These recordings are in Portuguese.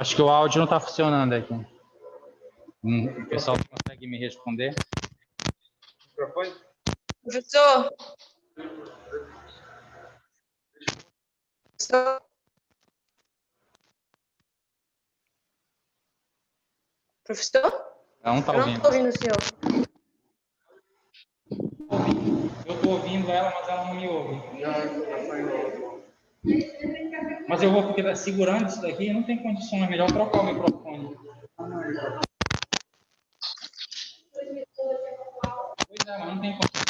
Acho que o áudio não está funcionando aqui. O pessoal não consegue me responder? Professor? Professor? Não está Eu não ouvindo. estou ouvindo o senhor. Eu estou ouvindo ela, mas ela não me ouve. Mas eu vou, porque está segurando isso daqui, não tem condição, é melhor trocar o microfone. Pois é, mas não tem condição.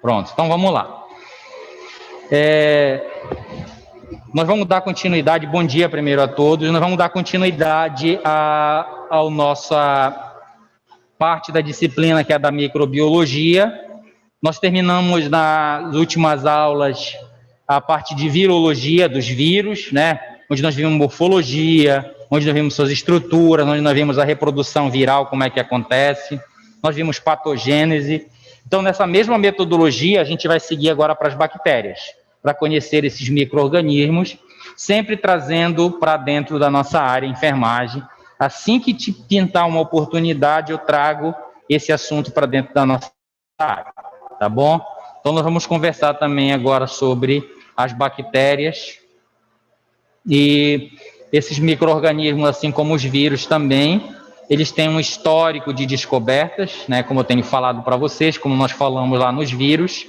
Pronto, então vamos lá. Nós vamos dar continuidade, bom dia primeiro a todos, nós vamos dar continuidade à nossa parte da disciplina que é da microbiologia. Nós terminamos nas últimas aulas a parte de virologia dos vírus, né? Onde nós vimos morfologia, onde nós vimos suas estruturas, onde nós vimos a reprodução viral, como é que acontece, nós vimos patogênese. Então, nessa mesma metodologia, a gente vai seguir agora para as bactérias, para conhecer esses micro-organismos, sempre trazendo para dentro da nossa área enfermagem. Assim que te pintar uma oportunidade, eu trago esse assunto para dentro da nossa área, tá bom? Então, nós vamos conversar também agora sobre as bactérias e esses micro-organismos, assim como os vírus também, eles têm um histórico de descobertas, né? Como eu tenho falado para vocês, como nós falamos lá nos vírus,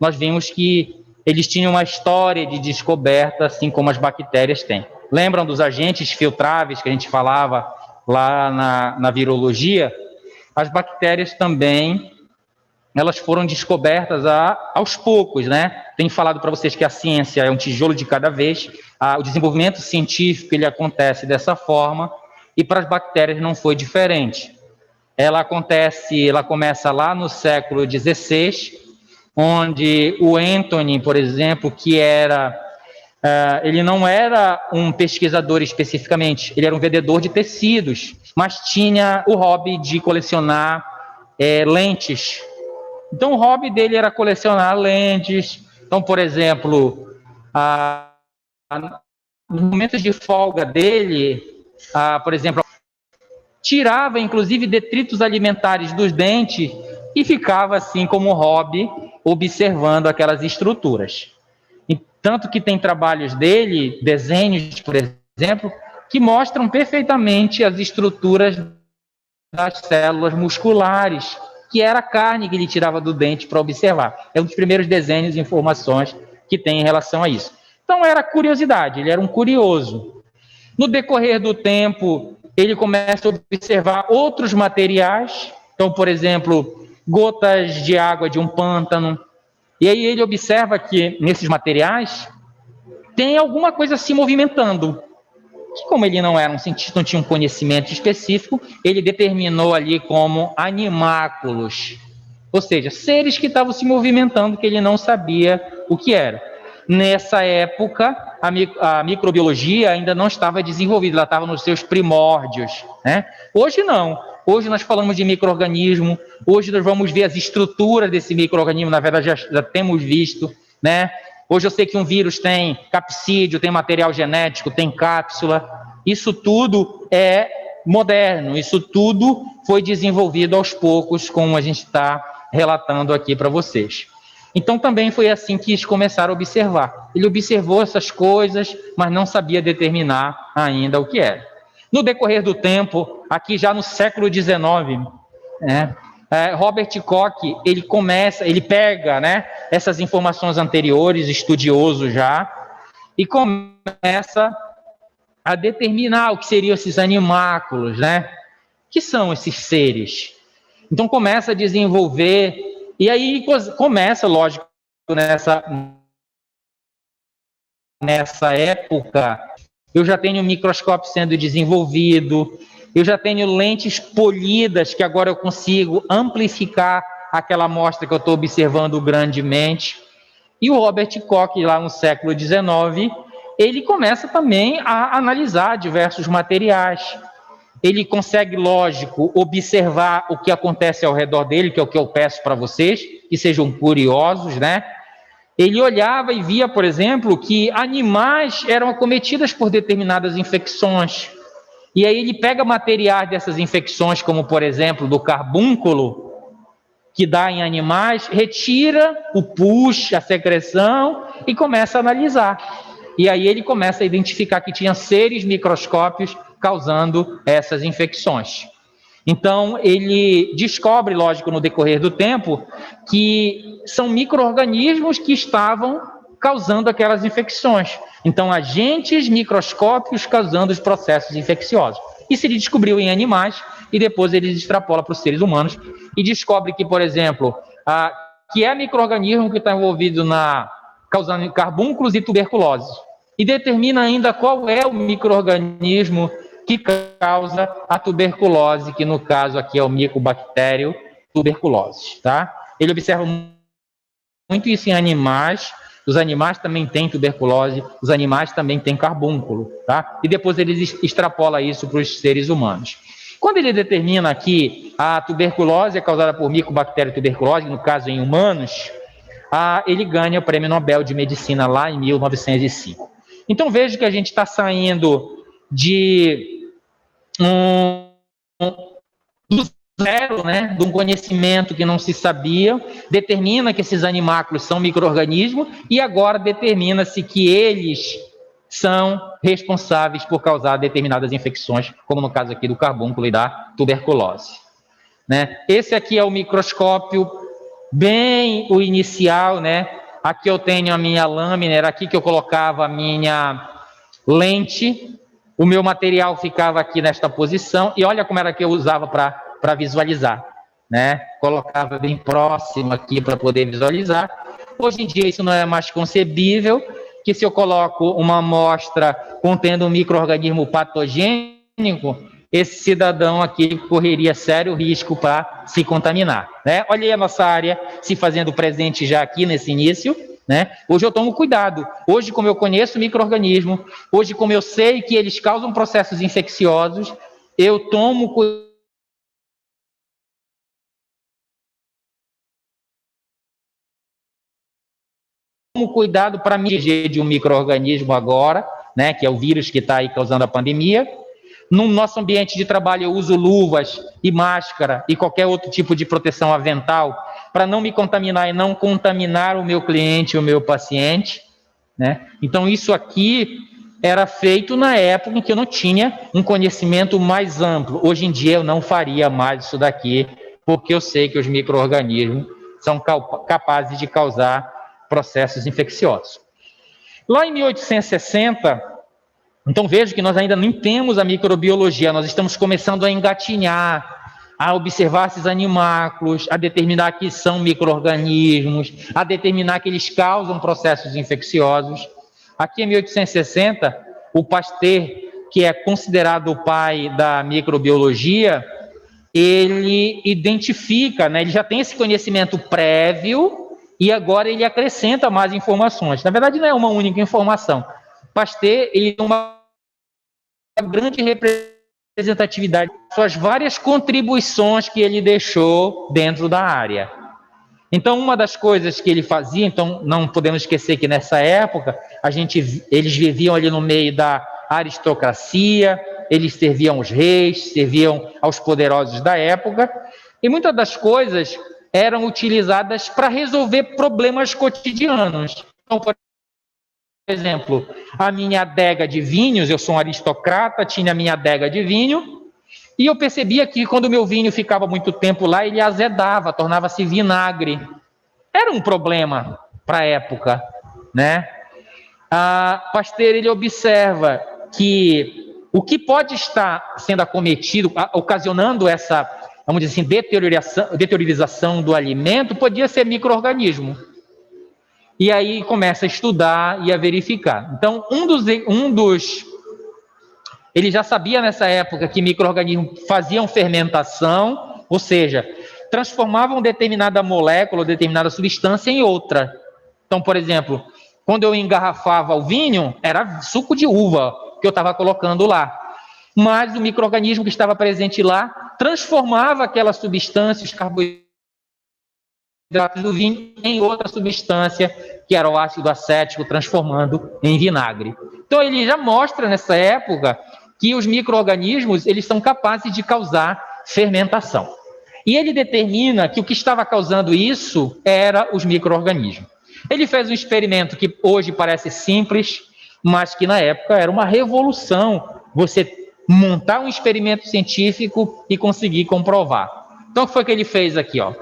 nós vimos que eles tinham uma história de descoberta, assim como as bactérias têm. Lembram dos agentes filtráveis que a gente falava lá na virologia? As bactérias também elas foram descobertas aos poucos, né? Tenho falado para vocês que a ciência é um tijolo de cada vez, o desenvolvimento científico ele acontece dessa forma, e para as bactérias não foi diferente. Ela começa lá no século XVI, onde o Anthony, por exemplo, que ele não era um pesquisador especificamente, ele era um vendedor de tecidos, mas tinha o hobby de colecionar lentes. Então, o hobby dele era colecionar lentes. Então, por exemplo, no momento de folga dele, por exemplo, tirava, inclusive, detritos alimentares dos dentes e ficava, assim, como hobby, observando aquelas estruturas. E tanto que tem trabalhos dele, desenhos, por exemplo, que mostram perfeitamente as estruturas das células musculares, que era a carne que ele tirava do dente para observar. É um dos primeiros desenhos e informações que tem em relação a isso. Então, era curiosidade, ele era um curioso. No decorrer do tempo, ele começa a observar outros materiais. Então, por exemplo, gotas de água de um pântano. E aí ele observa que nesses materiais tem alguma coisa se movimentando. Que, como ele não era um cientista, não tinha um conhecimento específico, ele determinou ali como animáculos. Ou seja, seres que estavam se movimentando que ele não sabia o que era. Nessa época, a microbiologia ainda não estava desenvolvida, ela estava nos seus primórdios, né? Hoje não. Hoje nós falamos de micro-organismo, hoje nós vamos ver as estruturas desse micro-organismo, na verdade já temos visto, né? Hoje eu sei que um vírus tem capsídeo, tem material genético, tem cápsula. Isso tudo é moderno, isso tudo foi desenvolvido aos poucos, como a gente está relatando aqui para vocês. Então também foi assim que eles começaram a observar. Ele observou essas coisas, mas não sabia determinar ainda o que era. No decorrer do tempo, aqui já no século XIX, né, Robert Koch, ele pega, né, essas informações anteriores, estudioso já, e começa a determinar o que seriam esses animáculos, né? Que são esses seres? Então começa a desenvolver, e aí começa, lógico, nessa época, eu já tenho microscópio sendo desenvolvido, eu já tenho lentes polidas que agora eu consigo amplificar aquela amostra que eu estou observando grandemente. E o Robert Koch, lá no século XIX, ele começa também a analisar diversos materiais. Ele consegue, lógico, observar o que acontece ao redor dele, que é o que eu peço para vocês, que sejam curiosos, né? Ele olhava e via, por exemplo, que animais eram acometidas por determinadas infecções. E aí ele pega materiais dessas infecções, como, por exemplo, do carbúnculo, que dá em animais, retira o pus, a secreção, e começa a analisar. E aí ele começa a identificar que tinha seres microscópios causando essas infecções. Então, ele descobre, lógico, no decorrer do tempo, que são micro-organismos que estavam causando aquelas infecções. Então, agentes microscópicos causando os processos infecciosos. Isso ele descobriu em animais e depois ele extrapola para os seres humanos e descobre que, por exemplo, que é micro-organismo que está envolvido causando carbúnculos e tuberculose. E determina ainda qual é o micro-organismo que causa a tuberculose, que no caso aqui é o micobactério tuberculose, tá? Ele observa muito isso em animais, os animais também têm tuberculose, os animais também têm carbúnculo, tá? E depois ele extrapola isso para os seres humanos. Quando ele determina que a tuberculose é causada por micobactéria tuberculose, no caso em humanos, ele ganha o Prêmio Nobel de Medicina lá em 1905. Então veja que a gente está saindo do zero, né, de um conhecimento que não se sabia, determina que esses animáculos são micro-organismos e agora determina-se que eles são responsáveis por causar determinadas infecções, como no caso aqui do carbúnculo e da tuberculose, né? Esse aqui é o microscópio, bem o inicial, né? Aqui eu tenho a minha lâmina, era aqui que eu colocava a minha lente, o meu material ficava aqui nesta posição, e olha como era que eu usava para visualizar. né? Colocava bem próximo aqui para poder visualizar. Hoje em dia isso não é mais concebível, que se eu coloco uma amostra contendo um micro-organismo patogênico, esse cidadão aqui correria sério risco para se contaminar, né? Olha aí a nossa área se fazendo presente já aqui nesse início, né? Hoje eu tomo cuidado. Hoje, como eu conheço o micro-organismo, hoje, como eu sei que eles causam processos infecciosos, eu tomo cuidado para me proteger de um micro-organismo agora, né? Que é o vírus que está aí causando a pandemia. No nosso ambiente de trabalho, eu uso luvas e máscara e qualquer outro tipo de proteção avental para não me contaminar e não contaminar o meu cliente, o meu paciente, né? Então, isso aqui era feito na época em que eu não tinha um conhecimento mais amplo. Hoje em dia, eu não faria mais isso daqui, porque eu sei que os micro-organismos são capazes de causar processos infecciosos. Lá em 1860... Então vejo que nós ainda nem temos a microbiologia, nós estamos começando a engatinhar, a observar esses animáculos, a determinar que são micro-organismos, a determinar que eles causam processos infecciosos. Aqui em 1860, o Pasteur, que é considerado o pai da microbiologia, ele identifica, né, ele já tem esse conhecimento prévio e agora ele acrescenta mais informações. Na verdade, não é uma única informação. Pasteur, ele tem uma grande representatividade, suas várias contribuições que ele deixou dentro da área. Então, uma das coisas que ele fazia, então não podemos esquecer que nessa época eles viviam ali no meio da aristocracia, eles serviam aos reis, serviam aos poderosos da época, e muitas das coisas eram utilizadas para resolver problemas cotidianos. Então, por exemplo, a minha adega de vinhos, eu sou um aristocrata, tinha a minha adega de vinho, e eu percebia que quando o meu vinho ficava muito tempo lá, ele azedava, tornava-se vinagre. Era um problema para a época, né? A Pasteur, ele observa que o que pode estar sendo acometido, ocasionando essa, vamos dizer assim, deteriorização do alimento, podia ser micro-organismo. E aí começa a estudar e a verificar. Então, ele já sabia nessa época que micro-organismos faziam fermentação, ou seja, transformavam determinada molécula, determinada substância em outra. Então, por exemplo, quando eu engarrafava o vinho, era suco de uva que eu estava colocando lá. Mas o micro-organismo que estava presente lá transformava aquela substância, os carboidratos do vinho, em outra substância, que era o ácido acético, transformando em vinagre. Então, ele já mostra nessa época que os micro-organismos, eles são capazes de causar fermentação. E ele determina que o que estava causando isso era os micro-organismos. Ele fez um experimento que hoje parece simples, mas que na época era uma revolução, você montar um experimento científico e conseguir comprovar. Então, o que foi que ele fez aqui, ó?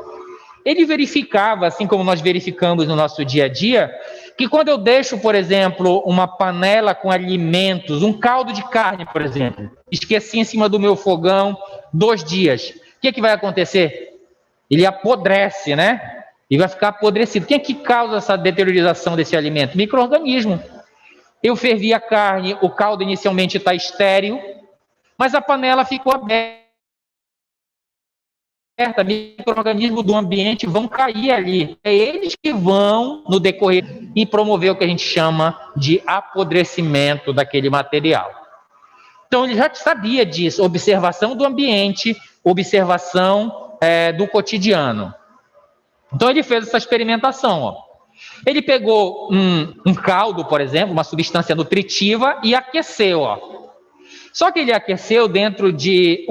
Ele verificava, assim como nós verificamos no nosso dia a dia, que quando eu deixo, por exemplo, uma panela com alimentos, um caldo de carne, por exemplo, esqueci em cima do meu fogão 2 dias, o que vai acontecer? Ele apodrece, né? E vai ficar apodrecido. Quem é que causa essa deteriorização desse alimento? Micro-organismo. Eu fervi a carne, o caldo inicialmente está estéril, mas a panela ficou aberta. Micro-organismos do ambiente vão cair ali. É eles que vão, no decorrer, e promover o que a gente chama de apodrecimento daquele material. Então, ele já sabia disso. Observação do ambiente, observação do cotidiano. Então, ele fez essa experimentação. Ó. Ele pegou um caldo, por exemplo, uma substância nutritiva, e aqueceu. Ó. Só que ele aqueceu dentro de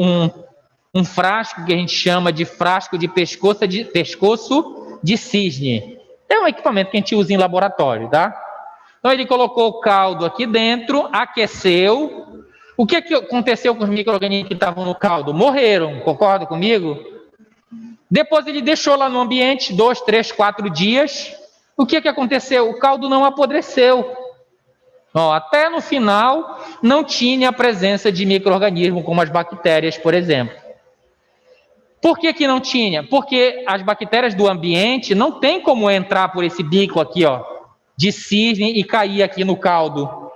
um frasco que a gente chama de frasco de pescoço de cisne. É um equipamento que a gente usa em laboratório, tá? Então ele colocou o caldo aqui dentro, aqueceu. O que aconteceu com os micro-organismos que estavam no caldo? Morreram, concorda comigo? Depois ele deixou lá no ambiente 2, 3, 4 dias. O que aconteceu? O caldo não apodreceu. Ó, até no final não tinha a presença de micro-organismos como as bactérias, por exemplo. Por que que não tinha? Porque as bactérias do ambiente não tem como entrar por esse bico aqui, ó, de cisne e cair aqui no caldo.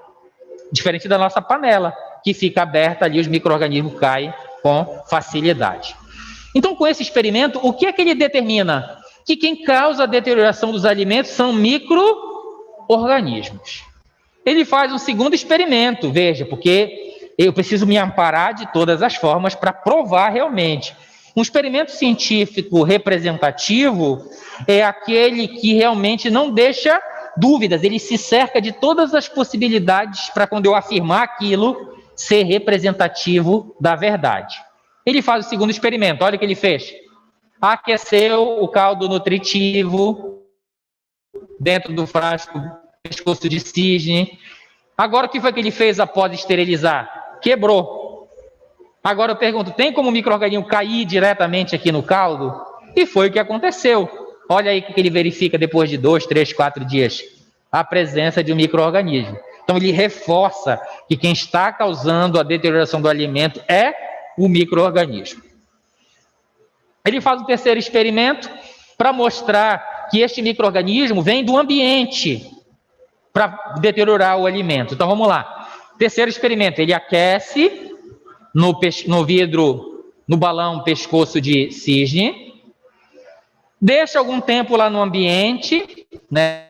Diferente da nossa panela, que fica aberta ali, os micro-organismos caem com facilidade. Então, com esse experimento, o que é que ele determina? Que quem causa a deterioração dos alimentos são micro-organismos. Ele faz um segundo experimento, veja, porque eu preciso me amparar de todas as formas para provar realmente. Um experimento científico representativo é aquele que realmente não deixa dúvidas, ele se cerca de todas as possibilidades para, quando eu afirmar aquilo, ser representativo da verdade. Ele faz o segundo experimento, olha o que ele fez. Aqueceu o caldo nutritivo dentro do frasco, pescoço de cisne. Agora, o que foi que ele fez após esterilizar? Quebrou. Agora eu pergunto, tem como o micro-organismo cair diretamente aqui no caldo? E foi o que aconteceu. Olha aí o que ele verifica depois de 2, 3, 4 dias. A presença de um micro-organismo. Então ele reforça que quem está causando a deterioração do alimento é o micro-organismo. Ele faz o terceiro experimento para mostrar que este micro-organismo vem do ambiente para deteriorar o alimento. Então vamos lá. Terceiro experimento, ele aquece no vidro, no balão pescoço de cisne, deixa algum tempo lá no ambiente, né?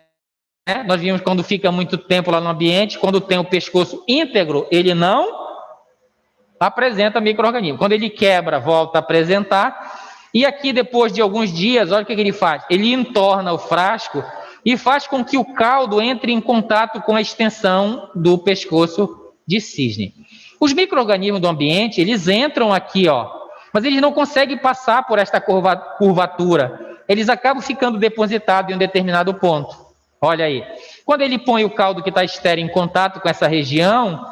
Nós vimos quando fica muito tempo lá no ambiente, quando tem o pescoço íntegro, ele não apresenta micro-organismo. Quando ele quebra, volta a apresentar. E aqui, depois de alguns dias, olha o que ele faz. Ele entorna o frasco e faz com que o caldo entre em contato com a extensão do pescoço de cisne. Os micro-organismos do ambiente, eles entram aqui, ó, mas eles não conseguem passar por esta curvatura. Eles acabam ficando depositados em um determinado ponto. Olha aí. Quando ele põe o caldo que está estéril em contato com essa região,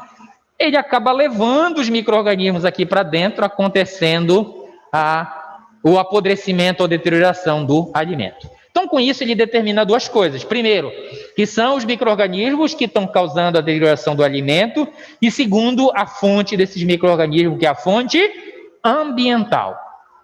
ele acaba levando os micro-organismos aqui para dentro, acontecendo o apodrecimento ou deterioração do alimento. Então, com isso, ele determina duas coisas. Primeiro, que são os micro-organismos que estão causando a deterioração do alimento. E segundo, a fonte desses micro-organismos, que é a fonte ambiental.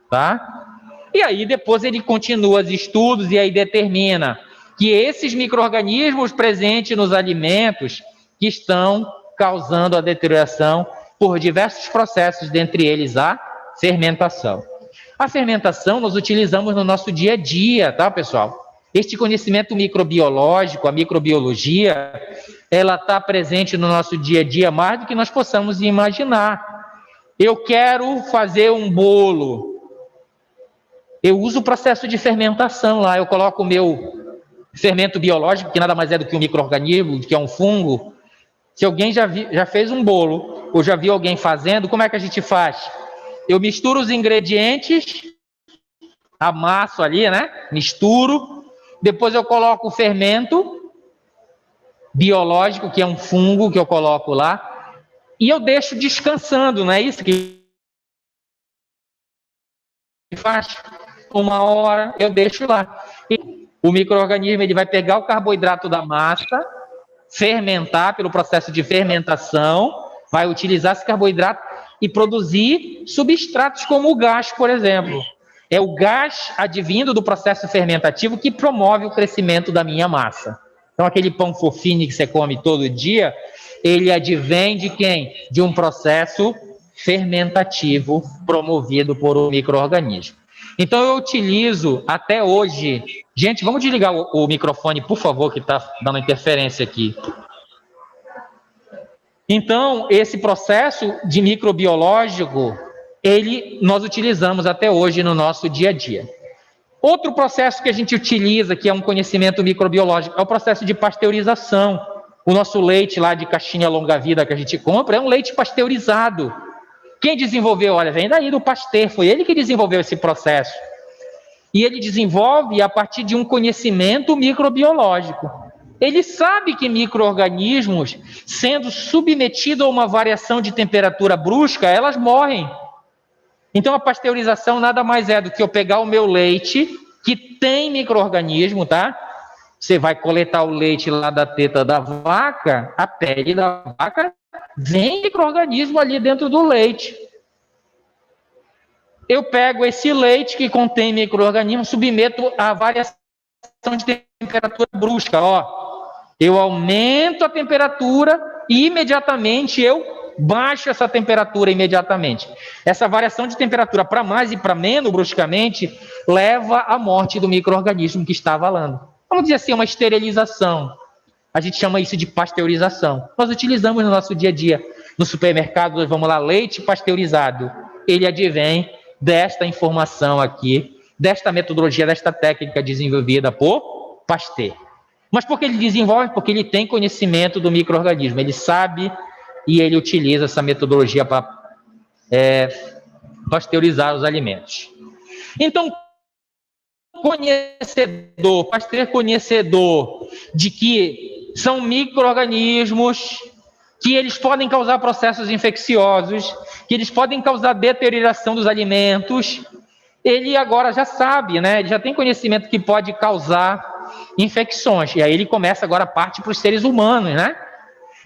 Tá? E aí, depois, ele continua os estudos e aí determina que esses micro-organismos presentes nos alimentos que estão causando a deterioração por diversos processos, dentre eles a fermentação. A fermentação nós utilizamos no nosso dia a dia, tá, pessoal? Este conhecimento microbiológico, a microbiologia, ela está presente no nosso dia a dia mais do que nós possamos imaginar. Eu quero fazer um bolo. Eu uso o processo de fermentação lá, eu coloco o meu fermento biológico, que nada mais é do que um micro-organismo, que é um fungo. Se alguém já fez um bolo, ou já viu alguém fazendo, como é que a gente faz? Eu misturo os ingredientes, amasso ali, né? Misturo. Depois eu coloco o fermento biológico, que é um fungo que eu coloco lá. E eu deixo descansando, não é isso que faz? 1 hora, eu deixo lá. E o micro-organismo ele vai pegar o carboidrato da massa, fermentar pelo processo de fermentação, vai utilizar esse carboidrato e produzir substratos como o gás, por exemplo. É o gás advindo do processo fermentativo que promove o crescimento da minha massa. Então, aquele pão fofinho que você come todo dia, ele advém de quem? De um processo fermentativo promovido por um micro-organismo. Então, eu utilizo até hoje... Gente, vamos desligar o microfone, por favor, que está dando interferência aqui. Então, esse processo de microbiológico, nós utilizamos até hoje no nosso dia a dia. Outro processo que a gente utiliza, que é um conhecimento microbiológico, é o processo de pasteurização. O nosso leite lá de caixinha longa-vida que a gente compra é um leite pasteurizado. Quem desenvolveu? Olha, vem daí do Pasteur, foi ele que desenvolveu esse processo. E ele desenvolve a partir de um conhecimento microbiológico. Ele sabe que micro-organismos, sendo submetidos a uma variação de temperatura brusca, elas morrem. Então, a pasteurização nada mais é do que eu pegar o meu leite, que tem micro-organismo, tá? Você vai coletar o leite lá da teta da vaca, a pele da vaca, vem micro-organismo ali dentro do leite. eu pego esse leite que contém micro-organismos, submeto a variação de temperatura brusca, eu aumento a temperatura e imediatamente eu baixo essa temperatura imediatamente. Essa variação de temperatura para mais e para menos bruscamente leva à morte do micro-organismo que está valando. Vamos dizer assim, uma esterilização. A gente chama isso de pasteurização. Nós utilizamos no nosso dia a dia. No supermercado, nós vamos lá, leite pasteurizado. Ele advém desta informação aqui, desta metodologia, desta técnica desenvolvida por Pasteur. Mas por que ele desenvolve? Porque ele tem conhecimento do micro-organismo. Ele sabe e ele utiliza essa metodologia para pasteurizar os alimentos. Então, Pasteur conhecedor de que são micro-organismos, que eles podem causar processos infecciosos, que eles podem causar deterioração dos alimentos, ele agora já sabe, né? Ele já tem conhecimento que pode causar infecções. E aí ele começa agora a parte para os seres humanos, né?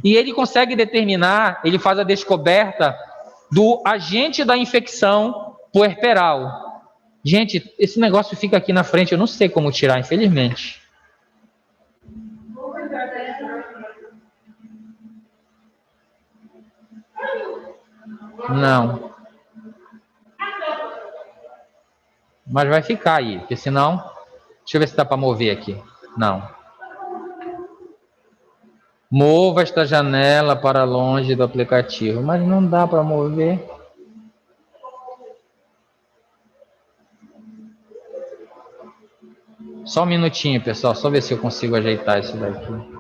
E ele consegue determinar, ele faz a descoberta do agente da infecção puerperal. Gente, esse negócio fica aqui na frente, eu não sei como tirar, infelizmente. Não. Mas vai ficar aí, porque senão... Deixa eu ver se dá para mover aqui. Não. Mova esta janela para longe do aplicativo. Mas não dá para mover. Só um minutinho, pessoal. Só ver se eu consigo ajeitar isso daqui.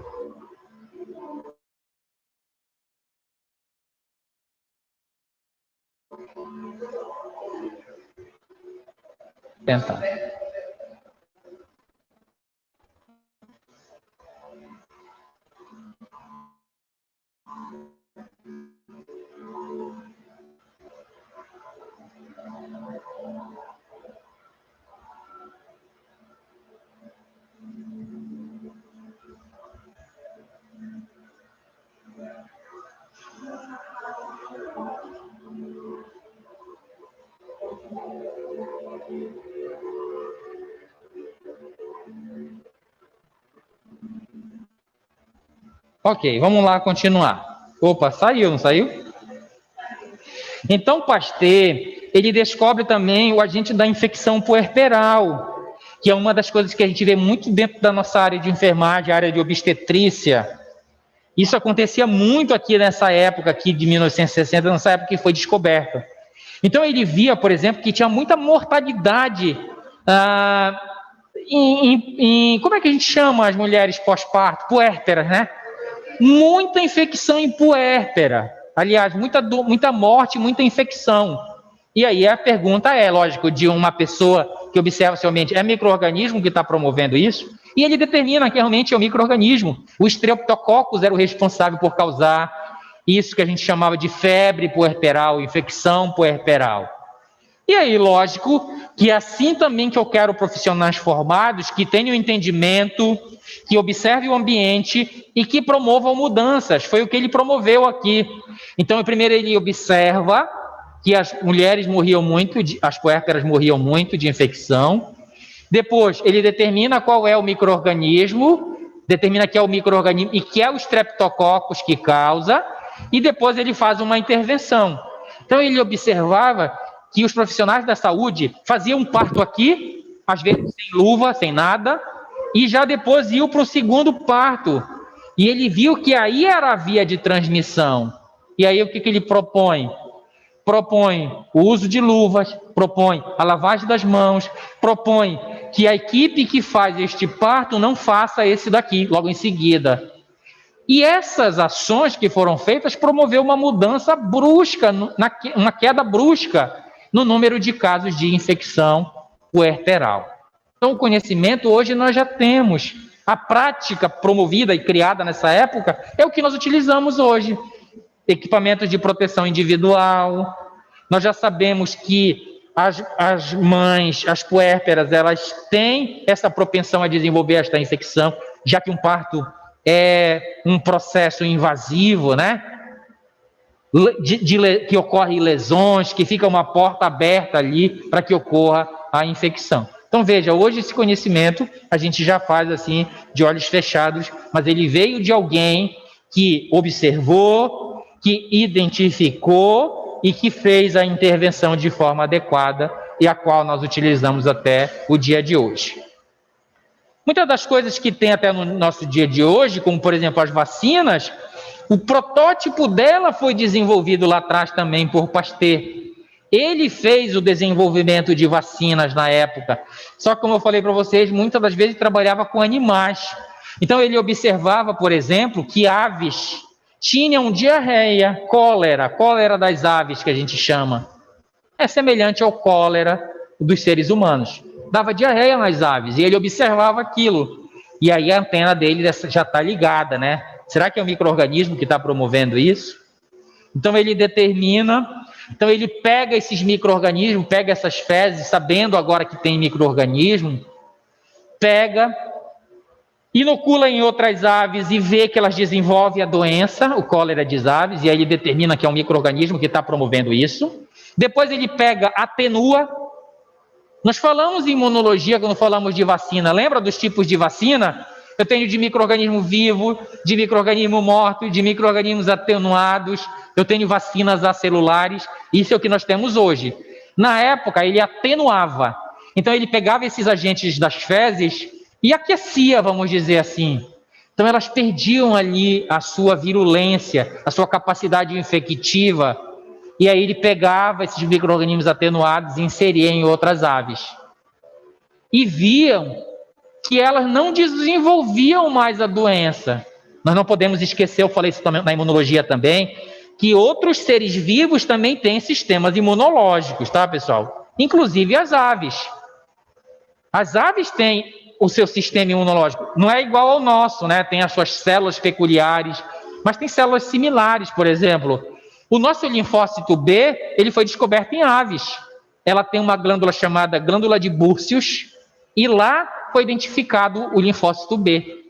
Tentar. Ok, vamos lá continuar. Opa, saiu, não saiu? Então, Pasteur, ele descobre também o agente da infecção puerperal, que é uma das coisas que a gente vê muito dentro da nossa área de enfermagem, área de obstetrícia. Isso acontecia muito aqui nessa época aqui de 1960, nessa época que foi descoberta. Então, ele via, por exemplo, que tinha muita mortalidade como é que a gente chama as mulheres pós-parto? Puérperas, né? Muita infecção em puérpera. Aliás, muita morte, muita infecção. E aí a pergunta é, lógico, de uma pessoa que observa seu ambiente, é micro-organismo que está promovendo isso? E ele determina que realmente é o micro-organismo. O Streptococcus era o responsável por causar isso que a gente chamava de febre puerperal, infecção puerperal. E aí, lógico, que assim também que eu quero profissionais formados que tenham entendimento, que observem o ambiente e que promovam mudanças. Foi o que ele promoveu aqui. Então, primeiro ele observa que as mulheres morriam muito, as puérperas morriam muito de infecção. Depois, ele determina qual é o micro-organismo, determina que é o micro-organismo e que é o Streptococcus que causa, e depois ele faz uma intervenção. Então, ele observava que os profissionais da saúde faziam um parto aqui, às vezes sem luva, sem nada, e já depois iam para o segundo parto. E ele viu que aí era a via de transmissão. E aí o que ele propõe? Propõe o uso de luvas, propõe a lavagem das mãos, propõe que a equipe que faz este parto não faça esse daqui, logo em seguida. E essas ações que foram feitas promoveu uma mudança brusca, uma queda brusca no número de casos de infecção puerperal. Então, o conhecimento hoje nós já temos. A prática promovida e criada nessa época é o que nós utilizamos hoje. Equipamentos de proteção individual. Nós já sabemos que as mães, as puérperas, elas têm essa propensão a desenvolver esta infecção, já que um parto é um processo invasivo, né? que ocorre lesões, que fica uma porta aberta ali para que ocorra a infecção. Então veja, hoje esse conhecimento a gente já faz assim de olhos fechados, mas ele veio de alguém que observou, que identificou e que fez a intervenção de forma adequada e a qual nós utilizamos até o dia de hoje. Muitas das coisas que tem até no nosso dia de hoje, como por exemplo as vacinas, o protótipo dela foi desenvolvido lá atrás também por Pasteur. Ele fez o desenvolvimento de vacinas na época. Só que, como eu falei para vocês, muitas das vezes trabalhava com animais. Então ele observava, por exemplo, que aves tinham diarreia, cólera das aves que a gente chama. É semelhante ao cólera dos seres humanos. Dava diarreia nas aves e ele observava aquilo. E aí a antena dele já está ligada, né? Será que é um micro-organismo que está promovendo isso? Então ele determina, então ele pega esses micro-organismos, pega essas fezes, sabendo agora que tem micro-organismo, pega, inocula em outras aves e vê que elas desenvolvem a doença, o cólera das aves, e aí ele determina que é um micro-organismo que está promovendo isso. Depois ele pega, atenua. Nós falamos em imunologia quando falamos de vacina, lembra dos tipos de vacina? Eu tenho de micro-organismo vivo, de micro-organismo morto, de micro-organismos atenuados, eu tenho vacinas acelulares, isso é o que nós temos hoje. Na época, ele atenuava. Então, ele pegava esses agentes das fezes e aquecia, vamos dizer assim. Então, elas perdiam ali a sua virulência, a sua capacidade infectiva, e aí ele pegava esses micro-organismos atenuados e inseria em outras aves. E viam que elas não desenvolviam mais a doença. Nós não podemos esquecer, eu falei isso também na imunologia também, que outros seres vivos também têm sistemas imunológicos, tá, pessoal? Inclusive as aves. As aves têm o seu sistema imunológico. Não é igual ao nosso, né? Tem as suas células peculiares, mas tem células similares, por exemplo. O nosso linfócito B, ele foi descoberto em aves. Ela tem uma glândula chamada glândula de Búrcios, e lá foi identificado o linfócito B.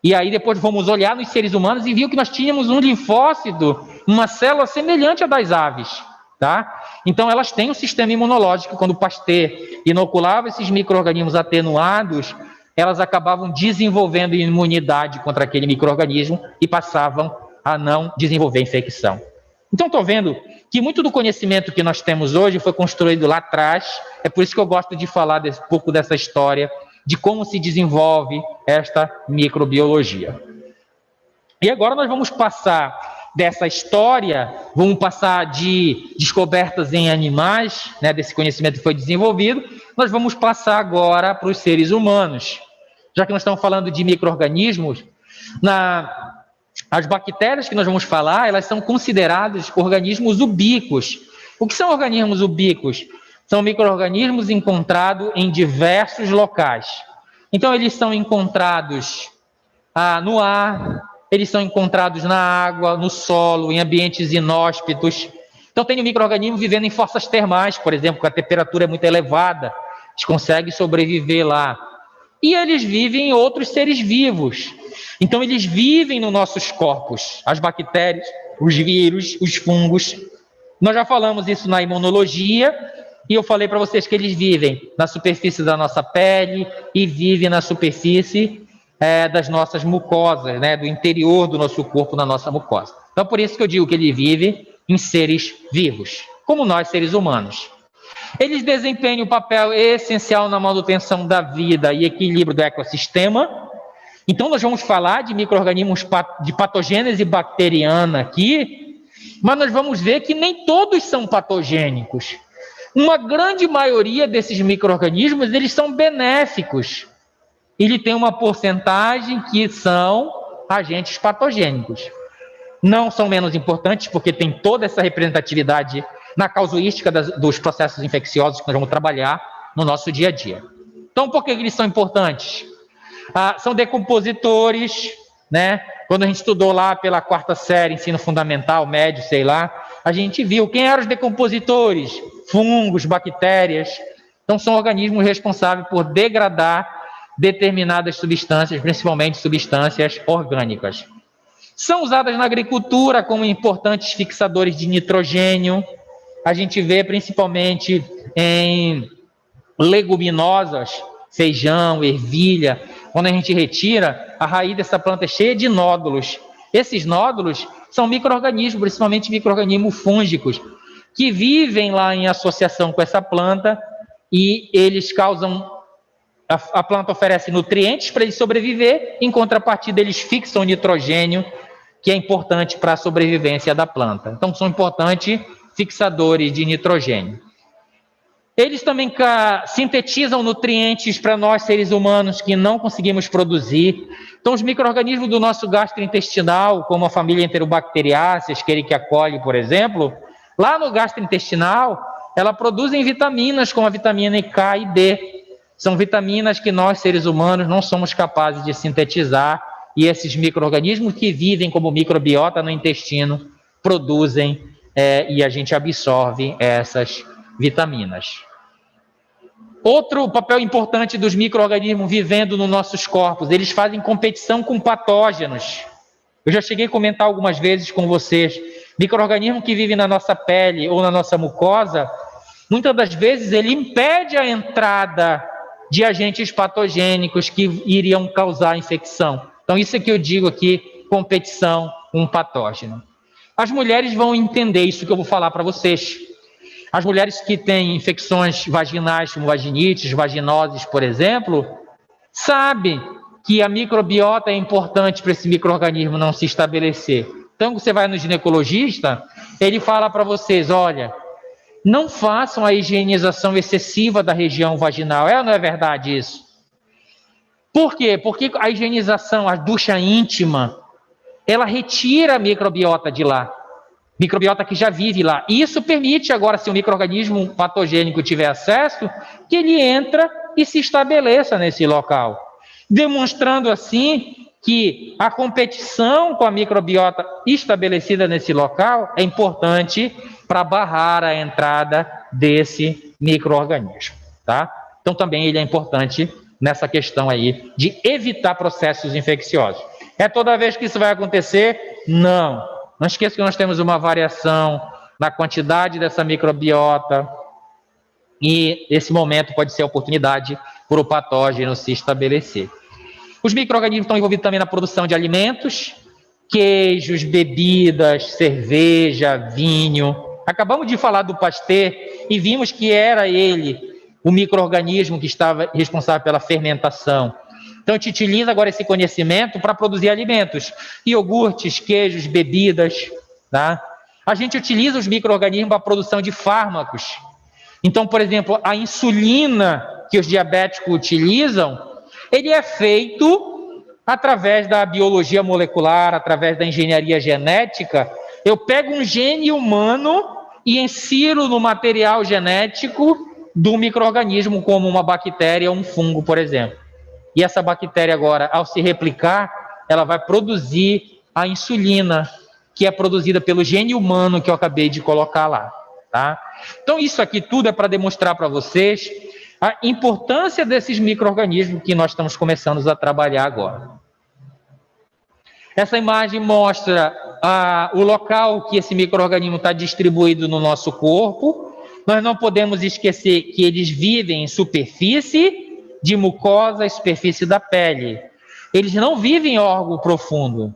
E aí depois fomos olhar nos seres humanos e viu que nós tínhamos um linfócito, uma célula semelhante à das aves, tá? Então elas têm um sistema imunológico. Quando o Pasteur inoculava esses micro-organismos atenuados, elas acabavam desenvolvendo imunidade contra aquele micro-organismo e passavam a não desenvolver infecção. Então estou vendo que muito do conhecimento que nós temos hoje foi construído lá atrás. É por isso que eu gosto de falar um pouco dessa história, de como se desenvolve esta microbiologia. E agora nós vamos passar dessa história, vamos passar de descobertas em animais, né, desse conhecimento que foi desenvolvido, nós vamos passar agora para os seres humanos. Já que nós estamos falando de micro-organismos, as bactérias que nós vamos falar, elas são consideradas organismos ubíquos. O que são organismos ubíquos? São micro-organismos encontrados em diversos locais. Então, eles são encontrados no ar, eles são encontrados na água, no solo, em ambientes inóspitos. Então, tem um micro-organismo vivendo em fossas termais, por exemplo, que a temperatura é muito elevada, eles conseguem sobreviver lá. E eles vivem em outros seres vivos. Então, eles vivem nos nossos corpos, as bactérias, os vírus, os fungos. Nós já falamos isso na imunologia, e eu falei para vocês que eles vivem na superfície da nossa pele e vivem na superfície das nossas mucosas, né, do interior do nosso corpo, na nossa mucosa. Então, por isso que eu digo que ele vive em seres vivos, como nós, seres humanos. Eles desempenham um papel essencial na manutenção da vida e equilíbrio do ecossistema. Então, nós vamos falar de micro-organismos de patogênese bacteriana aqui, mas nós vamos ver que nem todos são patogênicos. Uma grande maioria desses micro-organismos, eles são benéficos. Ele tem uma porcentagem que são agentes patogênicos. Não são menos importantes, porque tem toda essa representatividade na casuística dos processos infecciosos que nós vamos trabalhar no nosso dia a dia. Então, por que eles são importantes? São decompositores, né? Quando a gente estudou lá pela 4ª série, ensino fundamental, médio, sei lá, a gente viu quem eram os decompositores, fungos, bactérias. Então, são organismos responsáveis por degradar determinadas substâncias, principalmente substâncias orgânicas. São usadas na agricultura como importantes fixadores de nitrogênio. A gente vê principalmente em leguminosas, feijão, ervilha. Quando a gente retira, a raiz dessa planta é cheia de nódulos. Esses nódulos são micro-organismos, principalmente micro-organismos fúngicos, que vivem lá em associação com essa planta e eles causam... A planta oferece nutrientes para ele sobreviver, em contrapartida eles fixam nitrogênio, que é importante para a sobrevivência da planta. Então são importantes fixadores de nitrogênio. Eles também sintetizam nutrientes para nós seres humanos que não conseguimos produzir. Então os micro-organismos do nosso gastrointestinal, como a família Enterobacteriaceae, Escherichia coli, por exemplo, lá no gastrointestinal, ela produzem vitaminas como a vitamina K e D. São vitaminas que nós, seres humanos, não somos capazes de sintetizar e esses micro-organismos que vivem como microbiota no intestino produzem e a gente absorve essas vitaminas. Outro papel importante dos micro-organismos vivendo nos nossos corpos, eles fazem competição com patógenos. Eu já cheguei a comentar algumas vezes com vocês, micro-organismo que vive na nossa pele ou na nossa mucosa, muitas das vezes ele impede a entrada de agentes patogênicos que iriam causar infecção. Então, isso é que eu digo aqui, competição com patógeno. As mulheres vão entender isso que eu vou falar para vocês. As mulheres que têm infecções vaginais, como vaginites, vaginoses, por exemplo, sabem que a microbiota é importante para esse micro-organismo não se estabelecer. Então, você vai no ginecologista, ele fala para vocês, olha, não façam a higienização excessiva da região vaginal. É ou não é verdade isso? Por quê? Porque a higienização, a ducha íntima, ela retira a microbiota de lá. Microbiota que já vive lá. E isso permite agora, se o micro-organismo patogênico tiver acesso, que ele entra e se estabeleça nesse local. Demonstrando assim que a competição com a microbiota estabelecida nesse local é importante para barrar a entrada desse micro-organismo, tá? Então também ele é importante nessa questão aí de evitar processos infecciosos. É toda vez que isso vai acontecer? Não. Não esqueça que nós temos uma variação na quantidade dessa microbiota e esse momento pode ser a oportunidade para o patógeno se estabelecer. Os micro-organismos estão envolvidos também na produção de alimentos, queijos, bebidas, cerveja, vinho. Acabamos de falar do Pasteur e vimos que era ele o micro-organismo que estava responsável pela fermentação. Então, a gente utiliza agora esse conhecimento para produzir alimentos, iogurtes, queijos, bebidas, tá? A gente utiliza os micro-organismos para a produção de fármacos. Então, por exemplo, a insulina que os diabéticos utilizam, ele é feito através da biologia molecular, através da engenharia genética. Eu pego um gene humano e insiro no material genético do micro-organismo, como uma bactéria ou um fungo, por exemplo. E essa bactéria agora, ao se replicar, ela vai produzir a insulina, que é produzida pelo gene humano que eu acabei de colocar lá, tá? Então isso aqui tudo é para demonstrar para vocês a importância desses micro-organismos que nós estamos começando a trabalhar agora. Essa imagem mostra o local que esse micro-organismo está distribuído no nosso corpo. Nós não podemos esquecer que eles vivem em superfície de mucosa, superfície da pele. Eles não vivem em órgão profundo.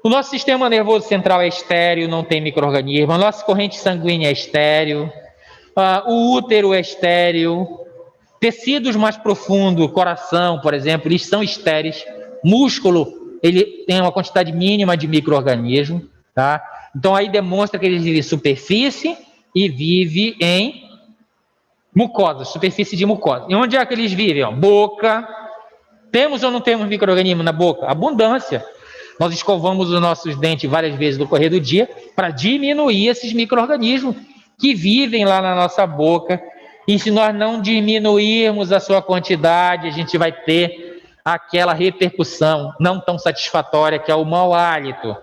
O nosso sistema nervoso central é estéril, não tem micro-organismo. A nossa corrente sanguínea é estéril. O útero é estéril. Tecidos mais profundos, coração, por exemplo, eles são estéreis. Músculo, ele tem uma quantidade mínima de micro-organismo, tá? Então aí demonstra que eles vivem em superfície e vivem em mucosa, superfície de mucosa. E onde é que eles vivem? Boca. Temos ou não temos micro-organismo na boca? Abundância. Nós escovamos os nossos dentes várias vezes no correr do dia para diminuir esses micro-organismos que vivem lá na nossa boca. E se nós não diminuirmos a sua quantidade, a gente vai ter aquela repercussão não tão satisfatória que é o mau hálito.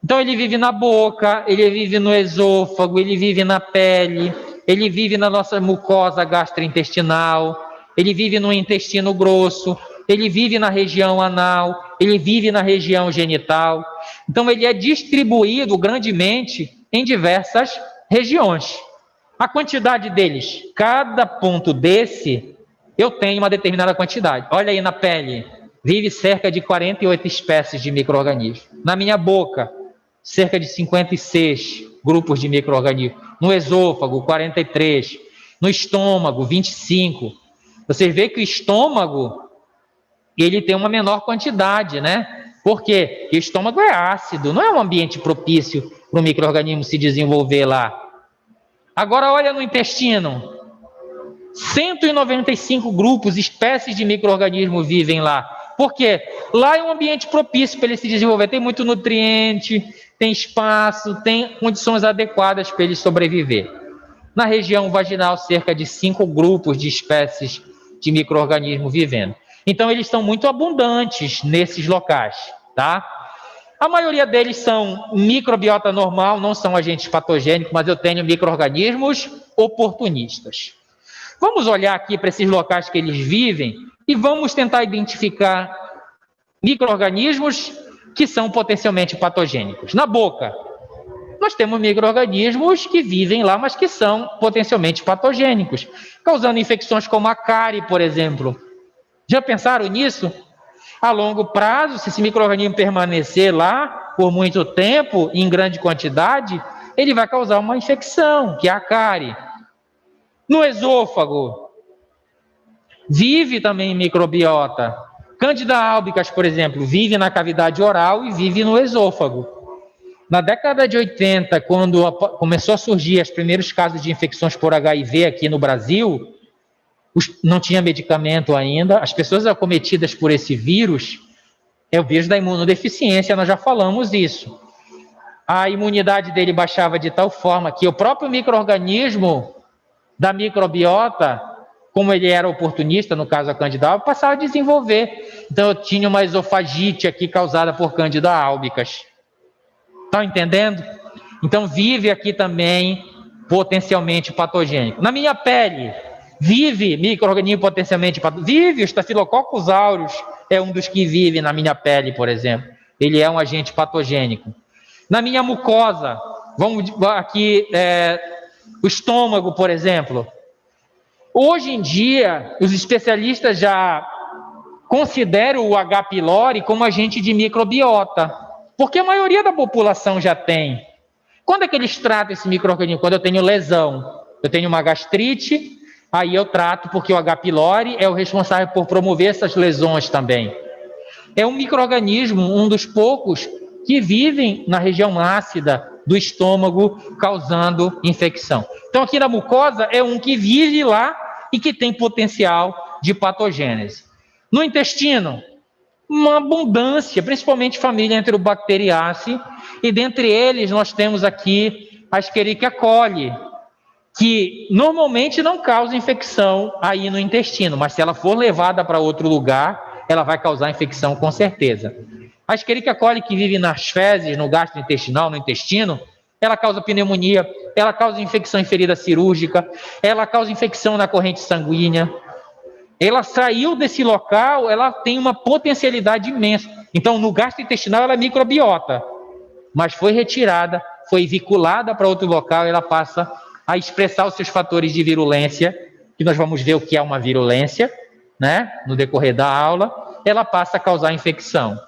Então ele vive na boca, ele vive no esôfago, ele vive na pele, ele vive na nossa mucosa gastrointestinal, ele vive no intestino grosso, ele vive na região anal, ele vive na região genital. Então, ele é distribuído grandemente em diversas regiões. A quantidade deles, cada ponto desse, eu tenho uma determinada quantidade. Olha aí na pele, vive cerca de 48 espécies de micro-organismos. Na minha boca, cerca de 56 grupos de micro-organismos. No esôfago, 43. No estômago, 25. Vocês veem que o estômago, ele tem uma menor quantidade, né? Por quê? Porque o estômago é ácido, não é um ambiente propício para o micro-organismo se desenvolver lá. Agora olha no intestino. 195 grupos, espécies de micro-organismos vivem lá. Por quê? Lá é um ambiente propício para ele se desenvolver. Tem muito nutriente, tem espaço, tem condições adequadas para ele sobreviver. Na região vaginal, cerca de 5 grupos de espécies de micro-organismos vivendo. Então, eles são muito abundantes nesses locais, tá? A maioria deles são microbiota normal, não são agentes patogênicos, mas eu tenho micro-organismos oportunistas. Vamos olhar aqui para esses locais que eles vivem e vamos tentar identificar micro-organismos que são potencialmente patogênicos. Na boca, nós temos micro-organismos que vivem lá, mas que são potencialmente patogênicos, causando infecções como a cárie, por exemplo. Já pensaram nisso? A longo prazo, se esse micro-organismo permanecer lá por muito tempo, em grande quantidade, ele vai causar uma infecção, que é a cárie. No esôfago, vive também microbiota. Candida albicans, por exemplo, vive na cavidade oral e vive no esôfago. Na década de 80, quando começou a surgir os primeiros casos de infecções por HIV aqui no Brasil, não tinha medicamento ainda, as pessoas acometidas por esse vírus, é o vírus da imunodeficiência, nós já falamos isso. A imunidade dele baixava de tal forma que o próprio micro-organismo da microbiota, como ele era oportunista, no caso a Candida albicans, passava a desenvolver. Então eu tinha uma esofagite aqui causada por Candida albicans. Estão entendendo? Então vive aqui também potencialmente patogênico. Na minha pele, vive micro-organismo potencialmente patogênico. Vive o Staphylococcus aureus, é um dos que vive na minha pele, por exemplo. Ele é um agente patogênico. Na minha mucosa, vamos aqui, o estômago, por exemplo. Hoje em dia, os especialistas já consideram o H. pylori como agente de microbiota, porque a maioria da população já tem. Quando é que eles tratam esse micro-organismo? Quando eu tenho lesão, eu tenho uma gastrite, aí eu trato, porque o H. pylori é o responsável por promover essas lesões também. É um micro-organismo, um dos poucos, que vivem na região ácida do estômago, causando infecção. Então, aqui na mucosa, é um que vive lá e que tem potencial de patogênese. No intestino, uma abundância, principalmente família Enterobacteriaceae, e dentre eles nós temos aqui a Escherichia coli, que normalmente não causa infecção aí no intestino, mas se ela for levada para outro lugar, ela vai causar infecção com certeza. A Escherichia coli, que vive nas fezes, no gastrointestinal, no intestino, ela causa pneumonia, ela causa infecção em ferida cirúrgica, ela causa infecção na corrente sanguínea. Ela saiu desse local, ela tem uma potencialidade imensa. Então, no gastrointestinal, ela é microbiota, mas foi retirada, foi vinculada para outro local, ela passa a expressar os seus fatores de virulência, que nós vamos ver o que é uma virulência, né, no decorrer da aula. Ela passa a causar infecção.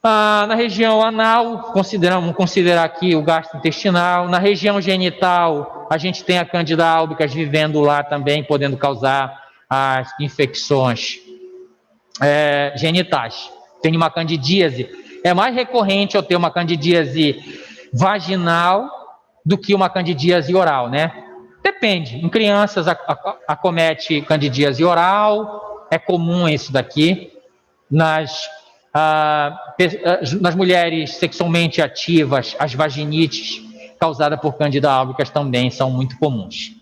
Na região anal, vamos considerar aqui o gastrointestinal. Na região genital, a gente tem a Candida albicans vivendo lá também, podendo causar as infecções genitais. Tem uma candidíase. É mais recorrente eu ter uma candidíase vaginal do que uma candidíase oral, né? Depende. Em crianças acomete candidíase oral, é comum isso daqui. Nas mulheres sexualmente ativas, as vaginites causadas por Candida albicans também são muito comuns.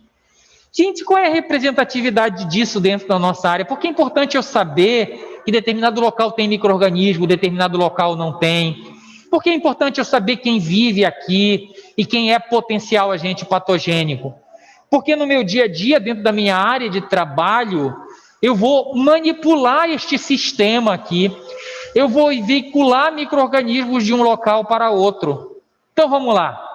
Gente, qual é a representatividade disso dentro da nossa área? Porque é importante eu saber que determinado local tem micro-organismo, determinado local não tem. Porque é importante eu saber quem vive aqui e quem é potencial agente patogênico. Porque no meu dia a dia, dentro da minha área de trabalho, Eu vou manipular este sistema aqui. Eu vou veicular micro-organismos de um local para outro. Então vamos lá.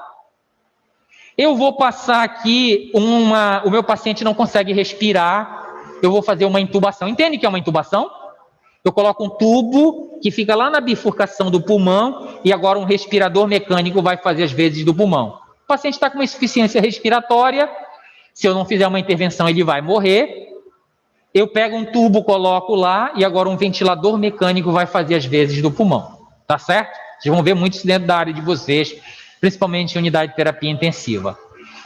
Eu vou passar aqui o meu paciente não consegue respirar. Eu vou fazer uma intubação. Entende que é uma intubação? Eu coloco um tubo que fica lá na bifurcação do pulmão e agora um respirador mecânico vai fazer as vezes do pulmão. O paciente está com uma insuficiência respiratória. Se eu não fizer uma intervenção, ele vai morrer. Eu pego um tubo, coloco lá e agora um ventilador mecânico vai fazer as vezes do pulmão. Tá certo? Vocês vão ver muito isso dentro da área de vocês, principalmente em unidade de terapia intensiva.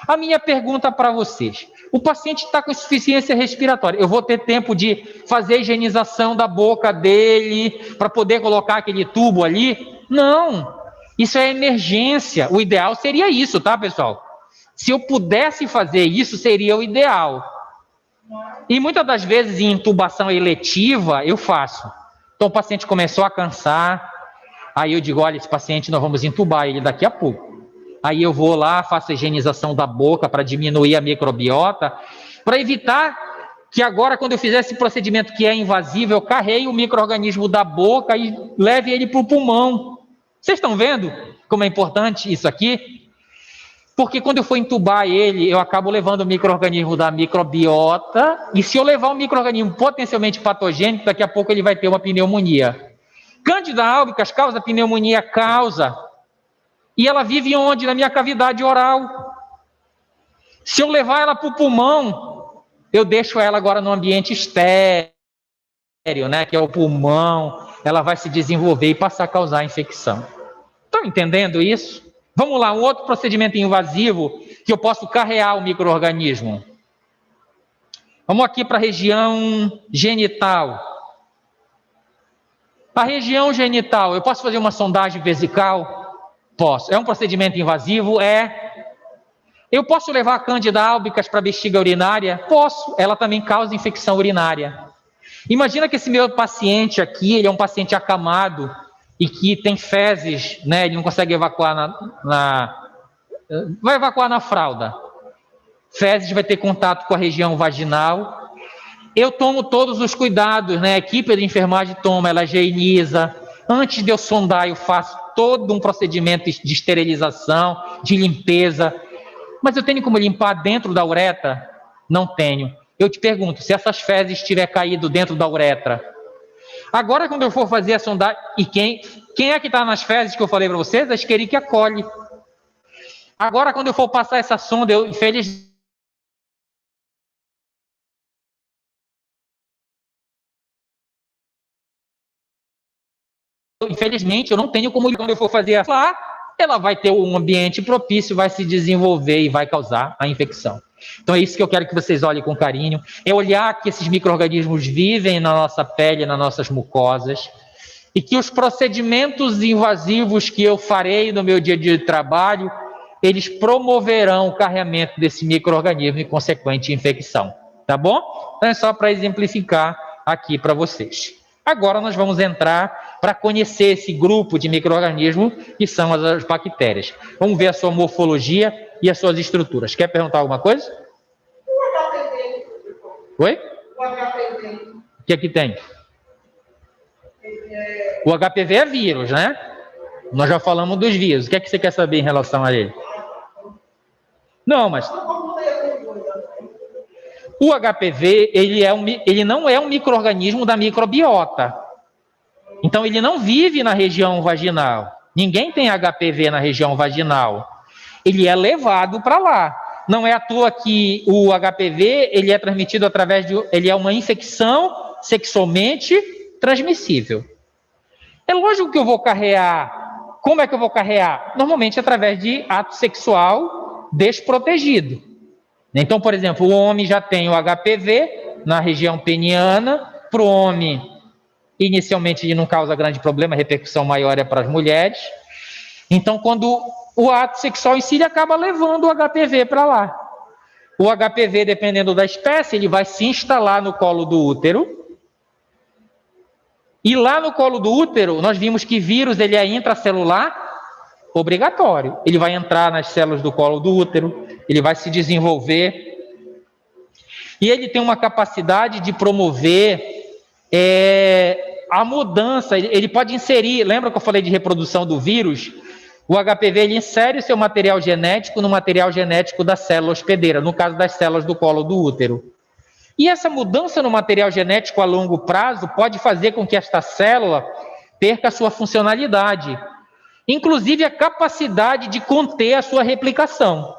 A minha pergunta para vocês: o paciente está com insuficiência respiratória, eu vou ter tempo de fazer a higienização da boca dele para poder colocar aquele tubo ali? Não, isso é emergência. O ideal seria isso, tá, pessoal? Se eu pudesse fazer isso, seria o ideal. E muitas das vezes em intubação eletiva eu faço. Então o paciente começou a cansar, aí eu digo, olha, esse paciente nós vamos intubar ele daqui a pouco. Aí eu vou lá, faço a higienização da boca para diminuir a microbiota, para evitar que agora, quando eu fizer esse procedimento que é invasivo, eu carregue o micro-organismo da boca e leve ele para o pulmão. Vocês estão vendo como é importante isso aqui? Porque quando eu for entubar ele, eu acabo levando o micro-organismo da microbiota, e se eu levar um micro-organismo potencialmente patogênico, daqui a pouco ele vai ter uma pneumonia. Cândida albicans causa pneumonia, causa. E ela vive onde? Na minha cavidade oral. Se eu levar ela para o pulmão, eu deixo ela agora no ambiente estéreo, né, que é o pulmão, ela vai se desenvolver e passar a causar infecção. Estão entendendo isso? Vamos lá, um outro procedimento invasivo que eu posso carrear o micro-organismo. Vamos aqui para a região genital. A região genital, eu posso fazer uma sondagem vesical? Posso. É um procedimento invasivo? É. Eu posso levar a Cândida albicans para a bexiga urinária? Posso. Ela também causa infecção urinária. Imagina que esse meu paciente aqui, ele é um paciente acamado, e que tem fezes, né? Ele não consegue evacuar vai evacuar na fralda. Fezes vai ter contato com a região vaginal. Eu tomo todos os cuidados, né? A equipe de enfermagem toma, ela higieniza. Antes de eu sondar, eu faço todo um procedimento de esterilização, de limpeza. Mas eu tenho como limpar dentro da uretra? Não tenho. Eu te pergunto, se essas fezes tiver caído dentro da uretra, agora, quando eu for fazer a sondagem, e quem é que está nas fezes que eu falei para vocês? A Escherichia coli. Agora, quando eu for passar essa sonda, infelizmente, eu não tenho como, quando eu for fazer lá, ela vai ter um ambiente propício, vai se desenvolver e vai causar a infecção. Então é isso que eu quero que vocês olhem com carinho, é olhar que esses micro-organismos vivem na nossa pele, nas nossas mucosas, e que os procedimentos invasivos que eu farei no meu dia a dia de trabalho, eles promoverão o carregamento desse micro-organismo e consequente infecção, tá bom? Então é só para exemplificar aqui para vocês. Agora nós vamos entrar para conhecer esse grupo de micro-organismos que são as bactérias. Vamos ver a sua morfologia e as suas estruturas. Quer perguntar alguma coisa? O HPV. Oi? O HPV. O que aqui tem? O HPV é vírus, né? Nós já falamos dos vírus. O que é que você quer saber em relação a ele? Não, mas o HPV, ele não é um micro-organismo da microbiota. Então, ele não vive na região vaginal. Ninguém tem HPV na região vaginal. Ele é levado para lá. Não é à toa que o HPV, ele é transmitido através de... Ele é uma infecção sexualmente transmissível. É lógico que eu vou carrear. Como é que eu vou carrear? Normalmente através de ato sexual desprotegido. Então, por exemplo, o homem já tem o HPV na região peniana. Para o homem, inicialmente, ele não causa grande problema, a repercussão maior é para as mulheres. Então, quando o ato sexual em si, ele acaba levando o HPV para lá. O HPV, dependendo da espécie, ele vai se instalar no colo do útero. E lá no colo do útero, nós vimos que vírus, ele é intracelular obrigatório. Ele vai entrar nas células do colo do útero, ele vai se desenvolver. E ele tem uma capacidade de promover a mudança, ele pode inserir, lembra que eu falei de reprodução do vírus? O HPV, ele insere o seu material genético no material genético da célula hospedeira, no caso das células do colo do útero. E essa mudança no material genético a longo prazo pode fazer com que esta célula perca a sua funcionalidade, inclusive a capacidade de conter a sua replicação.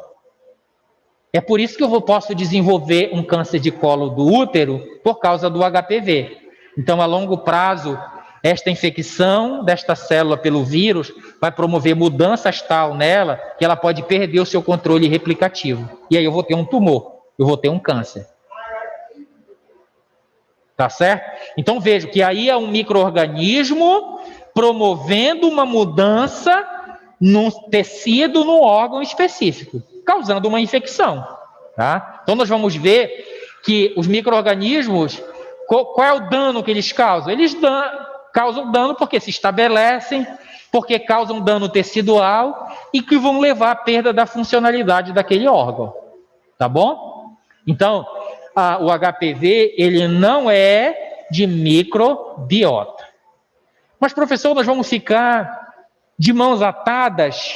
É por isso que eu posso desenvolver um câncer de colo do útero por causa do HPV. Então, a longo prazo, esta infecção desta célula pelo vírus vai promover mudanças tal nela que ela pode perder o seu controle replicativo. E aí eu vou ter um tumor, eu vou ter um câncer. Tá certo? Então vejo que aí é um micro-organismo promovendo uma mudança num tecido, num órgão específico, causando uma infecção. Tá? Então nós vamos ver que os micro-organismos, qual é o dano que eles causam? Eles causam dano porque se estabelecem, porque causam dano tecidual e que vão levar à perda da funcionalidade daquele órgão. Tá bom? Então, o HPV, ele não é de microbiota. Mas, professor, nós vamos ficar de mãos atadas?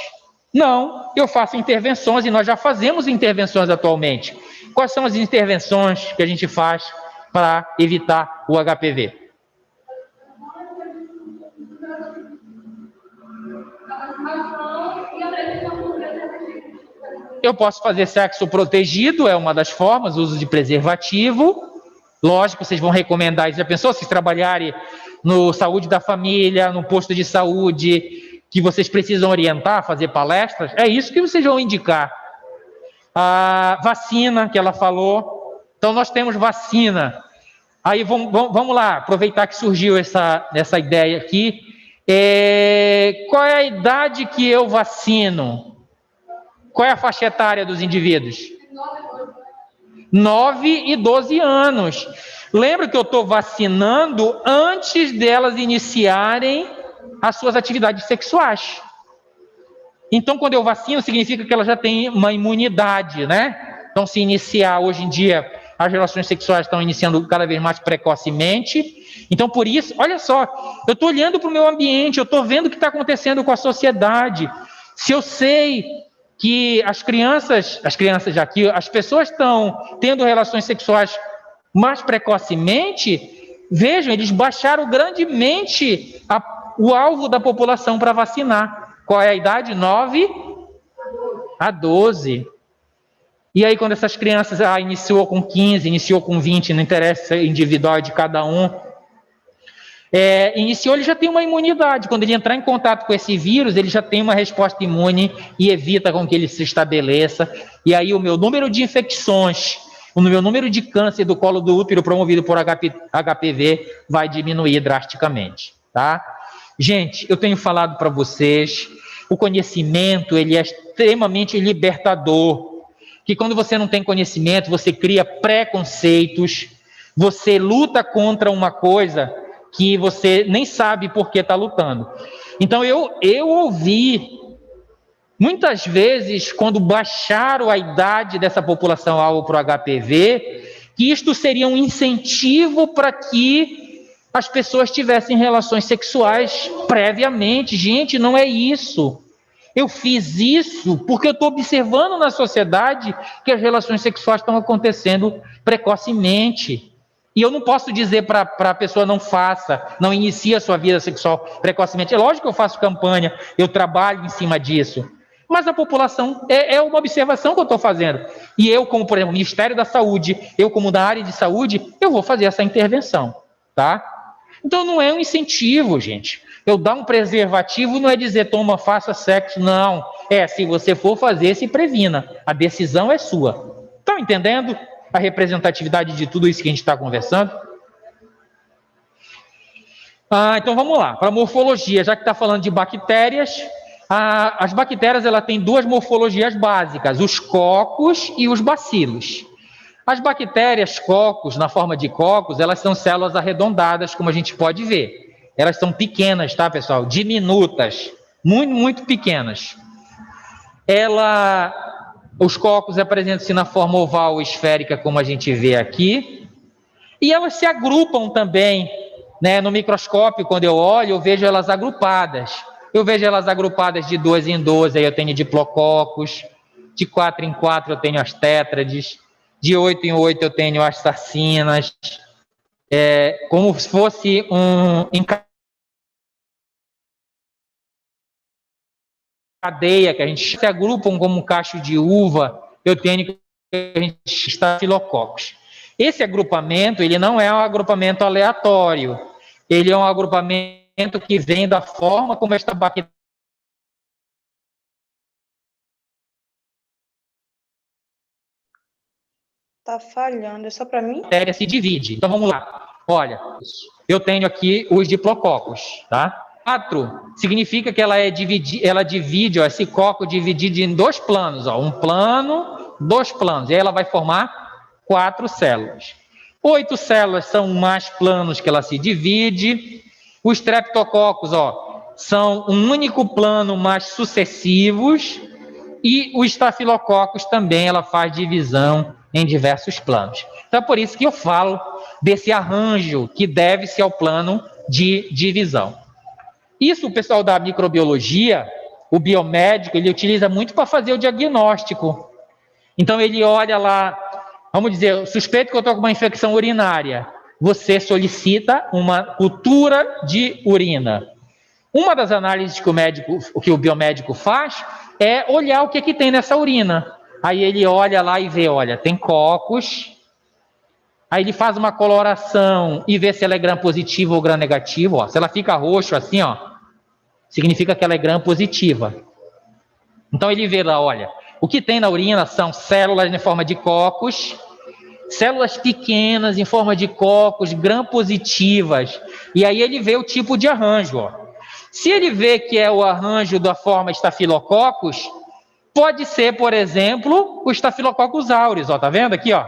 Não, eu faço intervenções e nós já fazemos intervenções atualmente. Quais são as intervenções que a gente faz para evitar o HPV? Eu posso fazer sexo protegido, é uma das formas, uso de preservativo. Lógico, vocês vão recomendar isso. Já pensou se trabalharem no saúde da família, no posto de saúde, que vocês precisam orientar, fazer palestras? É isso que vocês vão indicar. A vacina, que ela falou. Então, nós temos vacina. Aí, vamos lá, aproveitar que surgiu essa ideia aqui. Qual é a idade que eu vacino? Qual é a faixa etária dos indivíduos? 9 e 12 anos. Lembra que eu estou vacinando antes delas iniciarem as suas atividades sexuais. Então, quando eu vacino, significa que ela já tem uma imunidade, né? Então, se iniciar, hoje em dia, as relações sexuais estão iniciando cada vez mais precocemente. Então, por isso, olha só, eu estou olhando para o meu ambiente, eu estou vendo o que está acontecendo com a sociedade. Se eu sei que as pessoas estão tendo relações sexuais mais precocemente, vejam, eles baixaram grandemente o alvo da população para vacinar. Qual é a idade? 9 a 12. E aí, quando essas crianças iniciou com 15, iniciou com 20, não interessa individual de cada um, iniciou, ele já tem uma imunidade. Quando ele entrar em contato com esse vírus, ele já tem uma resposta imune e evita com que ele se estabeleça. E aí o meu número de infecções, o meu número de câncer do colo do útero promovido por HPV vai diminuir drasticamente, tá? Gente, eu tenho falado para vocês, o conhecimento, ele é extremamente libertador. Que quando você não tem conhecimento, você cria preconceitos, você luta contra uma coisa que você nem sabe por que está lutando. Então, eu ouvi, muitas vezes, quando baixaram a idade dessa população alvo para o HPV, que isto seria um incentivo para que as pessoas tivessem relações sexuais previamente. Gente, não é isso. Eu fiz isso porque eu estou observando na sociedade que as relações sexuais estão acontecendo precocemente. E eu não posso dizer para a pessoa não faça, não inicie a sua vida sexual precocemente. É lógico que eu faço campanha, eu trabalho em cima disso. Mas a população, é uma observação que eu estou fazendo. E eu, como, por exemplo, Ministério da Saúde, eu como da área de saúde, eu vou fazer essa intervenção, tá? Então não é um incentivo, gente. Eu dar um preservativo não é dizer, toma, faça sexo, não. Se você for fazer, se previna. A decisão é sua. Estão entendendo a representatividade de tudo isso que a gente está conversando? Então vamos lá, para a morfologia, já que está falando de bactérias, as bactérias ela tem duas morfologias básicas, os cocos e os bacilos. As bactérias cocos, na forma de cocos, elas são células arredondadas, como a gente pode ver. Elas são pequenas, tá, pessoal? Diminutas, muito, muito pequenas. Os cocos apresentam-se na forma oval ou esférica, como a gente vê aqui. E elas se agrupam também, né? No microscópio, quando eu olho, eu vejo elas agrupadas. Eu vejo elas agrupadas de 2 em 2, aí eu tenho diplococos. De 4 em 4 eu tenho as tétrades. De 8 em 8 eu tenho as sarcinas. Como se fosse em cadeia, que a gente se agrupam como um cacho de uva, eu tenho que a gente estafilococos. Esse agrupamento, ele não é um agrupamento aleatório, ele é um agrupamento que vem da forma como esta bactéria Tá falhando, é só para mim? se divide. Então vamos lá. Olha, eu tenho aqui os diplococos, tá? 4 significa que ela divide, ó, esse coco dividido em 2 planos, ó, um plano, 2 planos, e aí ela vai formar 4 células. 8 células são mais planos que ela se divide. Os streptococos, ó, são um único plano, mas sucessivos. E o estafilococos também, ela faz divisão em diversos planos. Então é por isso que eu falo desse arranjo que deve-se ao plano de divisão. Isso o pessoal da microbiologia, o biomédico, ele utiliza muito para fazer o diagnóstico. Então ele olha lá, vamos dizer, suspeito que eu estou com uma infecção urinária. Você solicita uma cultura de urina. Uma das análises que o biomédico faz é olhar o que tem nessa urina. Aí ele olha lá e vê, olha, tem cocos. Aí ele faz uma coloração e vê se ela é gram positivo ou gram negativo. Ó. Se ela fica roxo assim, ó, significa que ela é gram positiva. Então ele vê lá, olha, o que tem na urina são células em forma de cocos, células pequenas em forma de cocos, gram positivas. E aí ele vê o tipo de arranjo, ó. Se ele vê que é o arranjo da forma Staphylococcus, pode ser, por exemplo, o Staphylococcus aureus, ó, tá vendo aqui, ó?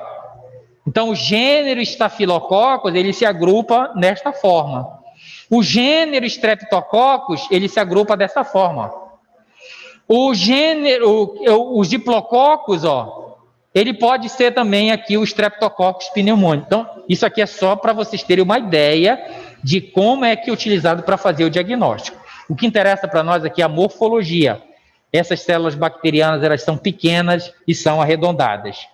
Então, o gênero Staphylococcus, ele se agrupa nesta forma. O gênero Streptococcus, ele se agrupa dessa forma. Os Diplococos, ó, ele pode ser também aqui o Streptococcus pneumoniae. Então, isso aqui é só para vocês terem uma ideia de como é que é utilizado para fazer o diagnóstico. O que interessa para nós aqui é a morfologia. Essas células bacterianas, elas são pequenas e são arredondadas.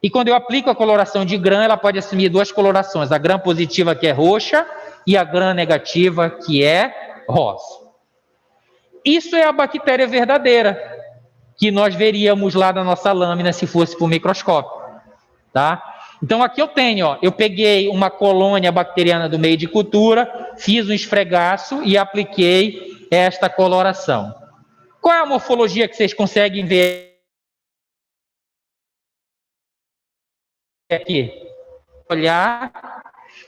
E quando eu aplico a coloração de gram, ela pode assumir 2 colorações, a gram positiva, que é roxa, e a gram negativa, que é rosa. Isso é a bactéria verdadeira, que nós veríamos lá na nossa lâmina se fosse por microscópio, tá? Então aqui eu tenho, ó, eu peguei uma colônia bacteriana do meio de cultura, fiz um esfregaço e apliquei esta coloração. Qual é a morfologia que vocês conseguem ver aqui? Olhar,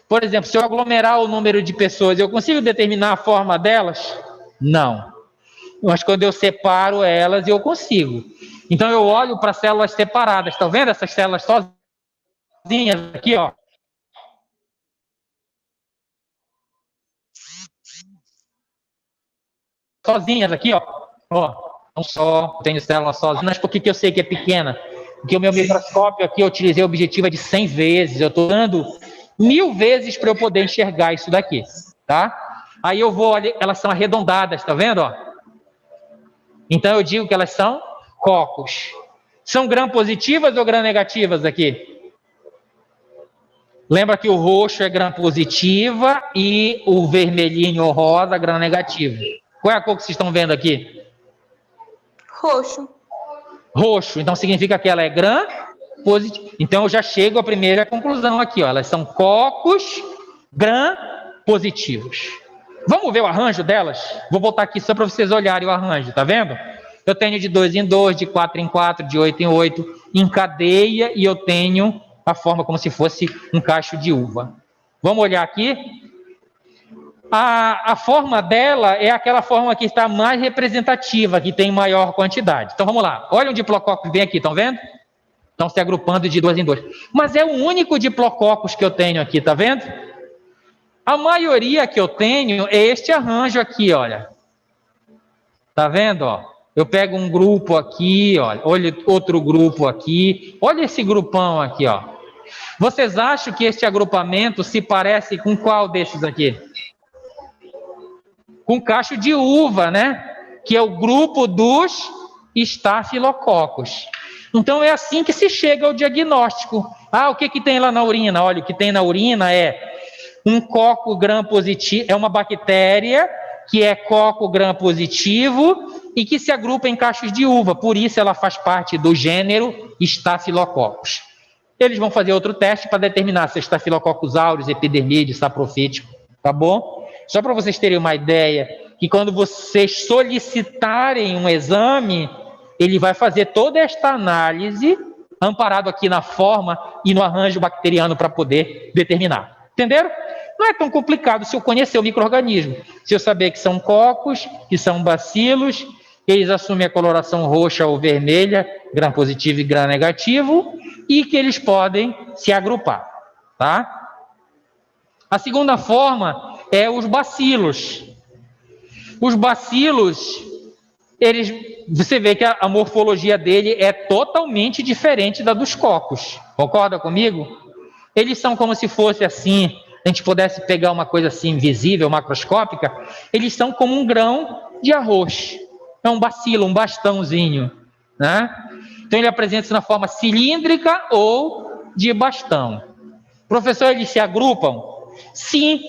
por exemplo, se eu aglomerar o número de pessoas, eu consigo determinar a forma delas? Não. Mas quando eu separo elas, eu consigo. Então eu olho para células separadas, estão vendo essas células sozinhas aqui, ó? Sozinhas aqui, ó. Não só tenho células sozinhas. Mas por que eu sei que é pequena? Porque o meu microscópio aqui eu utilizei a objetiva de 100 vezes. Eu estou dando 1000 vezes para eu poder enxergar isso daqui, tá? Aí eu vou ali, elas são arredondadas, tá vendo, ó? Então eu digo que elas são cocos. São gram positivas ou gram negativas aqui? Lembra que o roxo é gram positiva e o vermelhinho ou rosa gram negativo. Qual é a cor que vocês estão vendo aqui? Roxo. Roxo, então significa que ela é gram positiva. Então eu já chego à primeira conclusão aqui, ó. Elas são cocos gram positivos. Vamos ver o arranjo delas? Vou botar aqui só para vocês olharem o arranjo, tá vendo? Eu tenho de 2 em 2, de 4 em 4, de 8 em 8, em cadeia, e eu tenho a forma como se fosse um cacho de uva. Vamos olhar aqui? A forma dela é aquela forma que está mais representativa, que tem maior quantidade. Então vamos lá. Olha um diplococos bem aqui, estão vendo? Estão se agrupando de 2 em 2. Mas é o único diplococos que eu tenho aqui, tá vendo? A maioria que eu tenho é este arranjo aqui, olha. Tá vendo, ó? Eu pego um grupo aqui, olha outro grupo aqui, olha esse grupão aqui, ó. Vocês acham que este agrupamento se parece com qual desses aqui? Com cacho de uva, né? Que é o grupo dos estafilococos. Então é assim que se chega ao diagnóstico. Ah, o que que tem lá na urina? Olha, o que tem na urina é um coco gram positivo, é uma bactéria que é coco gram positivo e que se agrupa em cachos de uva, por isso ela faz parte do gênero Staphylococcus. Eles vão fazer outro teste para determinar se é Staphylococcus aureus, epidermídeo, saprofítico, tá bom? Só para vocês terem uma ideia, que quando vocês solicitarem um exame, ele vai fazer toda esta análise, amparado aqui na forma e no arranjo bacteriano para poder determinar. Entenderam? Não é tão complicado se eu conhecer o micro-organismo. Se eu saber que são cocos, que são bacilos, eles assumem a coloração roxa ou vermelha, gram positivo e gram negativo, e que eles podem se agrupar, tá? A segunda forma é os bacilos. Os bacilos, você vê que a morfologia dele é totalmente diferente da dos cocos. Concorda comigo? Eles são como se fosse assim, a gente pudesse pegar uma coisa assim visível, macroscópica, eles são como um grão de arroz. É um bacilo, um bastãozinho, né? Então ele apresenta-se na forma cilíndrica ou de bastão. Professor, eles se agrupam? Sim,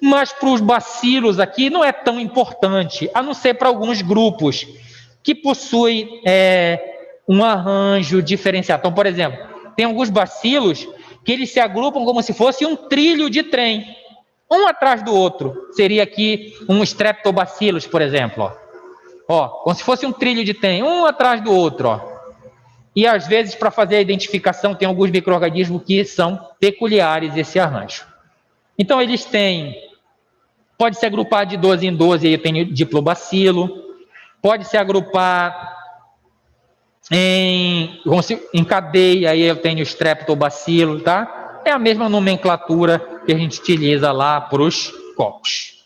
mas para os bacilos aqui não é tão importante, a não ser para alguns grupos que possuem um arranjo diferenciado. Então, por exemplo, tem alguns bacilos que eles se agrupam como se fosse um trilho de trem, um atrás do outro. Seria aqui um streptobacillus, por exemplo. Ó, como se fosse um trilho de trem, um atrás do outro. Ó. E às vezes, para fazer a identificação, tem alguns micro-organismos que são peculiares esse arranjo. Então, eles têm, pode se agrupar de 12 em 12, aí eu tenho diplobacilo, pode se agrupar em cadeia, aí eu tenho streptobacilo, tá? É a mesma nomenclatura que a gente utiliza lá para os cocos.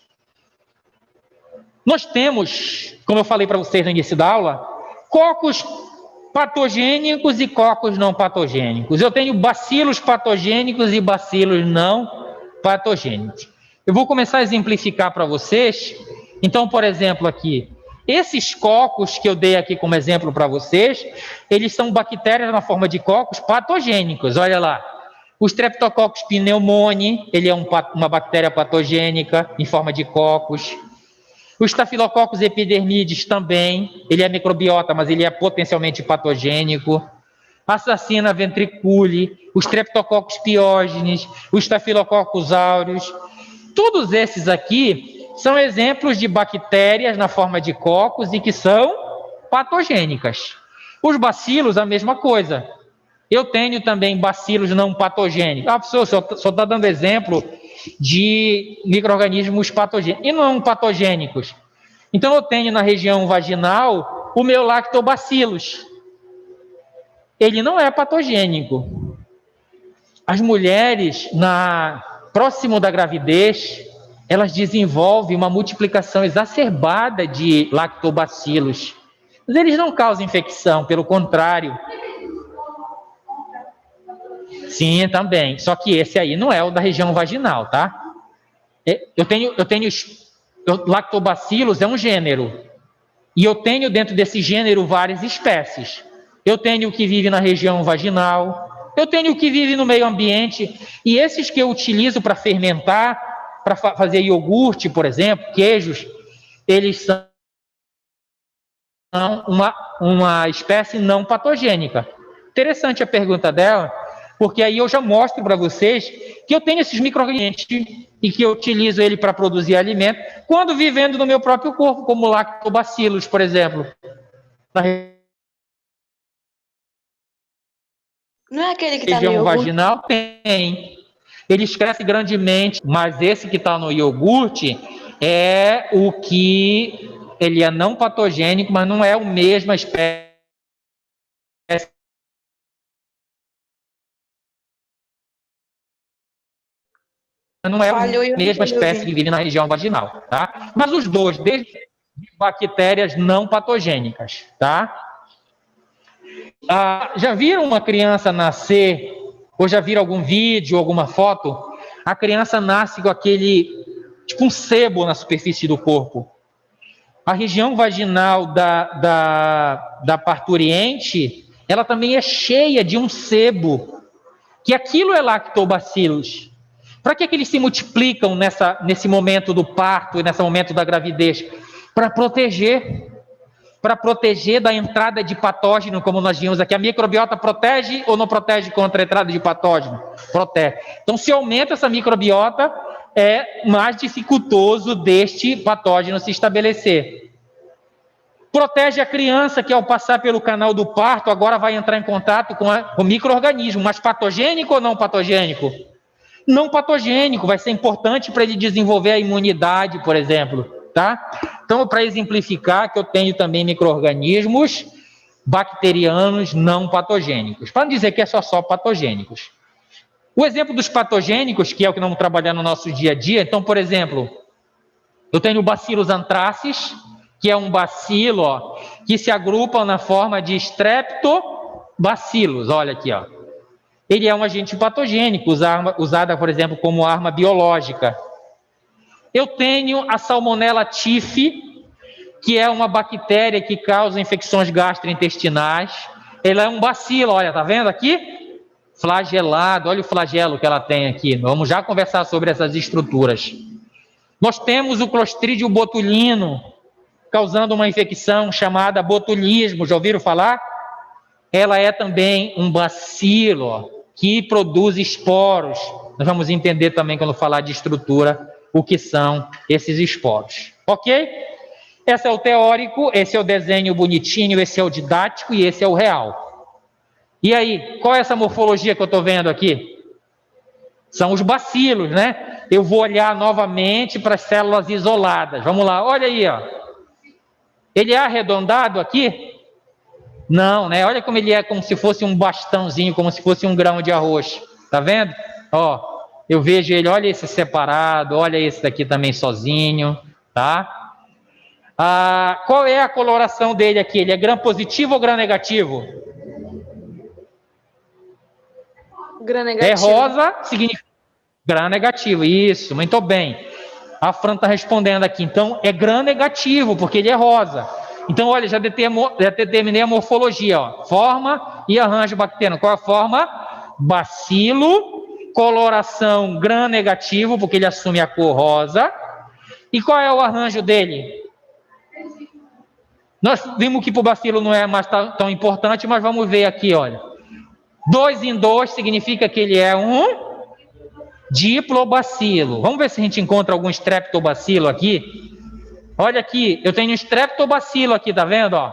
Nós temos, como eu falei para vocês no início da aula, cocos patogênicos e cocos não patogênicos. Eu tenho bacilos patogênicos e bacilos não patogênicos. Eu vou começar a exemplificar para vocês. Então, por exemplo, aqui, esses cocos que eu dei aqui como exemplo para vocês, eles são bactérias na forma de cocos patogênicos. Olha lá, o Streptococcus pneumoniae, ele é uma bactéria patogênica em forma de cocos. O Staphylococcus epidermidis também, ele é microbiota, mas ele é potencialmente patogênico. A Sarcina ventriculi, o Streptococcus pyogenes, o Staphylococcus aureus. Todos esses aqui são exemplos de bactérias na forma de cocos e que são patogênicas. Os bacilos, a mesma coisa. Eu tenho também bacilos não patogênicos. Ah, professor, só está dando exemplo de micro-organismos patogênicos e não patogênicos. Então, eu tenho na região vaginal o meu lactobacillus. Ele não é patogênico. As mulheres, próximo da gravidez, elas desenvolvem uma multiplicação exacerbada de lactobacilos. Mas eles não causam infecção, pelo contrário. Sim, também. Só que esse aí não é o da região vaginal, tá? Lactobacillus é um gênero. E eu tenho dentro desse gênero várias espécies. Eu tenho o que vive na região vaginal, eu tenho o que vive no meio ambiente, e esses que eu utilizo para fermentar, para fazer iogurte, por exemplo, queijos, eles são uma espécie não patogênica. Interessante a pergunta dela, porque aí eu já mostro para vocês que eu tenho esses micro-organismos e que eu utilizo ele para produzir alimento, quando vivendo no meu próprio corpo, como lactobacillus, por exemplo. Não é aquele que tá no Região iogurte? vaginal tem. Eles crescem grandemente, mas esse que está no iogurte é o que ele é não patogênico, mas não é a mesma espécie. Não é a mesma espécie que vive na região vaginal, tá? Mas os dois, de bactérias não patogênicas, tá? Já viram uma criança nascer, ou já viram algum vídeo, alguma foto? A criança nasce com aquele, tipo um sebo na superfície do corpo. A região vaginal da parturiente, ela também é cheia de um sebo, que aquilo é lactobacillus. Para que eles se multiplicam nesse momento do parto e nesse momento da gravidez? Para proteger da entrada de patógeno, como nós vimos aqui. A microbiota protege ou não protege contra a entrada de patógeno? Protege. Então, se aumenta essa microbiota, é mais dificultoso deste patógeno se estabelecer. Protege a criança que, ao passar pelo canal do parto, agora vai entrar em contato com o micro-organismo, mas patogênico ou não patogênico? Não patogênico, vai ser importante para ele desenvolver a imunidade, por exemplo, tá? Então, para exemplificar que eu tenho também micro-organismos bacterianos não patogênicos, para não dizer que é só patogênicos. O exemplo dos patogênicos, que é o que nós vamos trabalhar no nosso dia a dia, então, por exemplo, eu tenho o Bacillus anthracis, que é um bacilo, que se agrupa na forma de Streptobacillus, olha aqui, ó. Ele é um agente patogênico, usada, por exemplo, como arma biológica. Eu tenho a Salmonella typhi, que é uma bactéria que causa infecções gastrointestinais. Ela é um bacilo, olha, tá vendo aqui? Flagelado, olha o flagelo que ela tem aqui. Vamos já conversar sobre essas estruturas. Nós temos o Clostridium botulino, causando uma infecção chamada botulismo. Já ouviram falar? Ela é também um bacilo que produz esporos. Nós vamos entender também, quando falar de estrutura, o que são esses esporos. Ok? Esse é o teórico, esse é o desenho bonitinho, esse é o didático e esse é o real. E aí, qual é essa morfologia que eu estou vendo aqui? São os bacilos, né? Eu vou olhar novamente para as células isoladas. Vamos lá, olha aí, ó. Ele é arredondado aqui? Não, né? Olha como ele é, como se fosse um bastãozinho, como se fosse um grão de arroz. Tá vendo? Ó, eu vejo ele, olha esse separado, olha esse daqui também sozinho, tá? Qual é a coloração dele aqui? Ele é gram positivo ou gram negativo? Gram negativo. É rosa, significa gram negativo, isso, muito bem. A Fran está respondendo aqui, então é gram negativo, porque ele é rosa. Então, olha, já determinei a morfologia, ó. Forma e arranjo bacteriano. Qual é a forma? Bacilo, coloração gram negativo, porque ele assume a cor rosa. E qual é o arranjo dele? Nós vimos que para o bacilo não é mais tão importante, mas vamos ver aqui, olha. 2 em 2 significa que ele é um diplobacilo. Vamos ver se a gente encontra algum streptobacilo aqui. Olha aqui, eu tenho um streptobacilo aqui, tá vendo? Ó?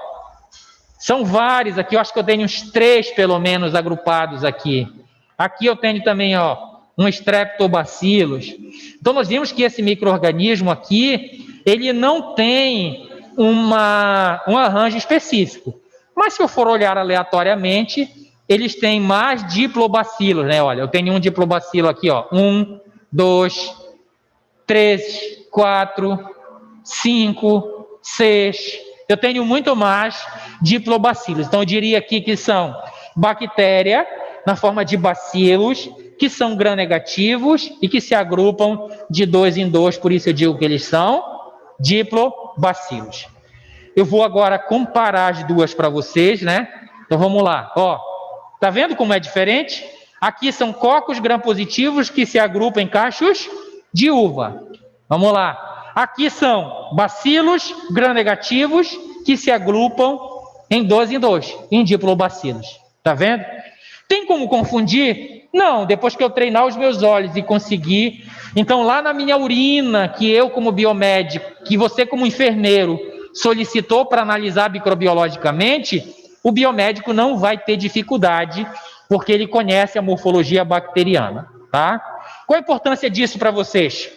São vários aqui, eu acho que eu tenho uns 3 pelo menos agrupados aqui. Aqui eu tenho também, ó, um streptobacillus. Então nós vimos que esse micro-organismo aqui, ele não tem um arranjo específico. Mas se eu for olhar aleatoriamente, eles têm mais diplobacilos, né? Olha, eu tenho um diplobacilo aqui, ó. 1, 2, 3, 4... 5, 6, eu tenho muito mais diplobacilos. Então, eu diria aqui que são bactérias na forma de bacilos, que são gram-negativos e que se agrupam de 2 em 2, por isso eu digo que eles são diplobacilos. Eu vou agora comparar as duas para vocês, né? Então, vamos lá. Ó, tá vendo como é diferente? Aqui são cocos gram-positivos que se agrupam em cachos de uva. Vamos lá. Aqui são bacilos gram-negativos que se agrupam em 2 em 2, em diplobacilos. Tá vendo? Tem como confundir? Não, depois que eu treinar os meus olhos e conseguir. Então, lá na minha urina, que eu como biomédico, que você como enfermeiro solicitou para analisar microbiologicamente, o biomédico não vai ter dificuldade, porque ele conhece a morfologia bacteriana. Tá? Qual a importância disso para vocês?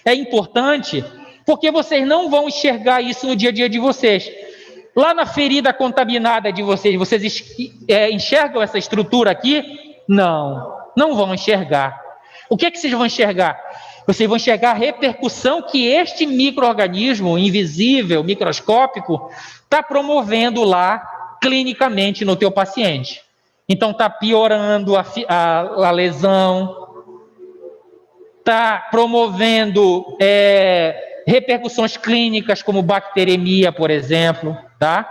É importante porque vocês não vão enxergar isso no dia a dia de vocês. Lá na ferida contaminada de vocês, vocês enxergam essa estrutura aqui? Não, não vão enxergar. O que é que vocês vão enxergar? Vocês vão enxergar a repercussão que este micro-organismo invisível, microscópico, está promovendo lá clinicamente no teu paciente. Então, está piorando a lesão, está promovendo repercussões clínicas como bacteremia, por exemplo, tá?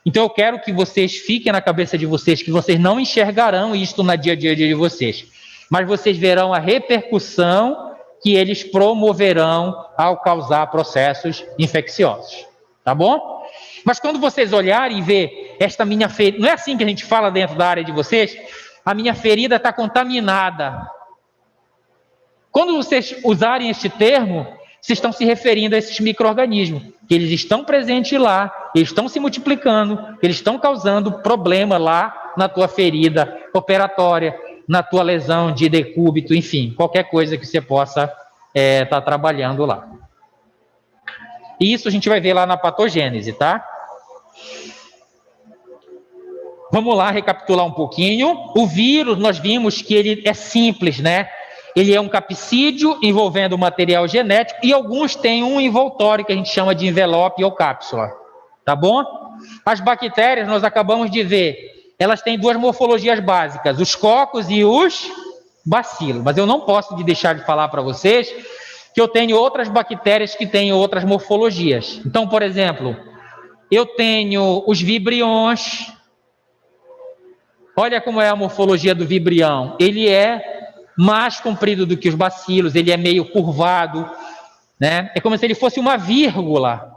Então, eu quero que vocês fiquem na cabeça de vocês, que vocês não enxergarão isto no dia a dia de vocês, mas vocês verão a repercussão que eles promoverão ao causar processos infecciosos, tá bom? Mas quando vocês olharem e ver esta minha ferida, não é assim que a gente fala dentro da área de vocês? A minha ferida está contaminada. Quando vocês usarem este termo, vocês estão se referindo a esses micro-organismos, que eles estão presentes lá, eles estão se multiplicando, eles estão causando problema lá na tua ferida operatória, na tua lesão de decúbito, enfim, qualquer coisa que você possa estar trabalhando lá. E isso a gente vai ver lá na patogênese, tá? Vamos lá recapitular um pouquinho. O vírus, nós vimos que ele é simples, né? Ele é um capsídeo envolvendo material genético e alguns têm um envoltório que a gente chama de envelope ou cápsula, tá bom? As bactérias, nós acabamos de ver, elas têm duas morfologias básicas, os cocos e os bacilos. Mas eu não posso deixar de falar para vocês que eu tenho outras bactérias que têm outras morfologias. Então, por exemplo, eu tenho os vibriões. Olha como é a morfologia do vibrião. Ele é mais comprido do que os bacilos, ele é meio curvado, né? É como se ele fosse uma vírgula,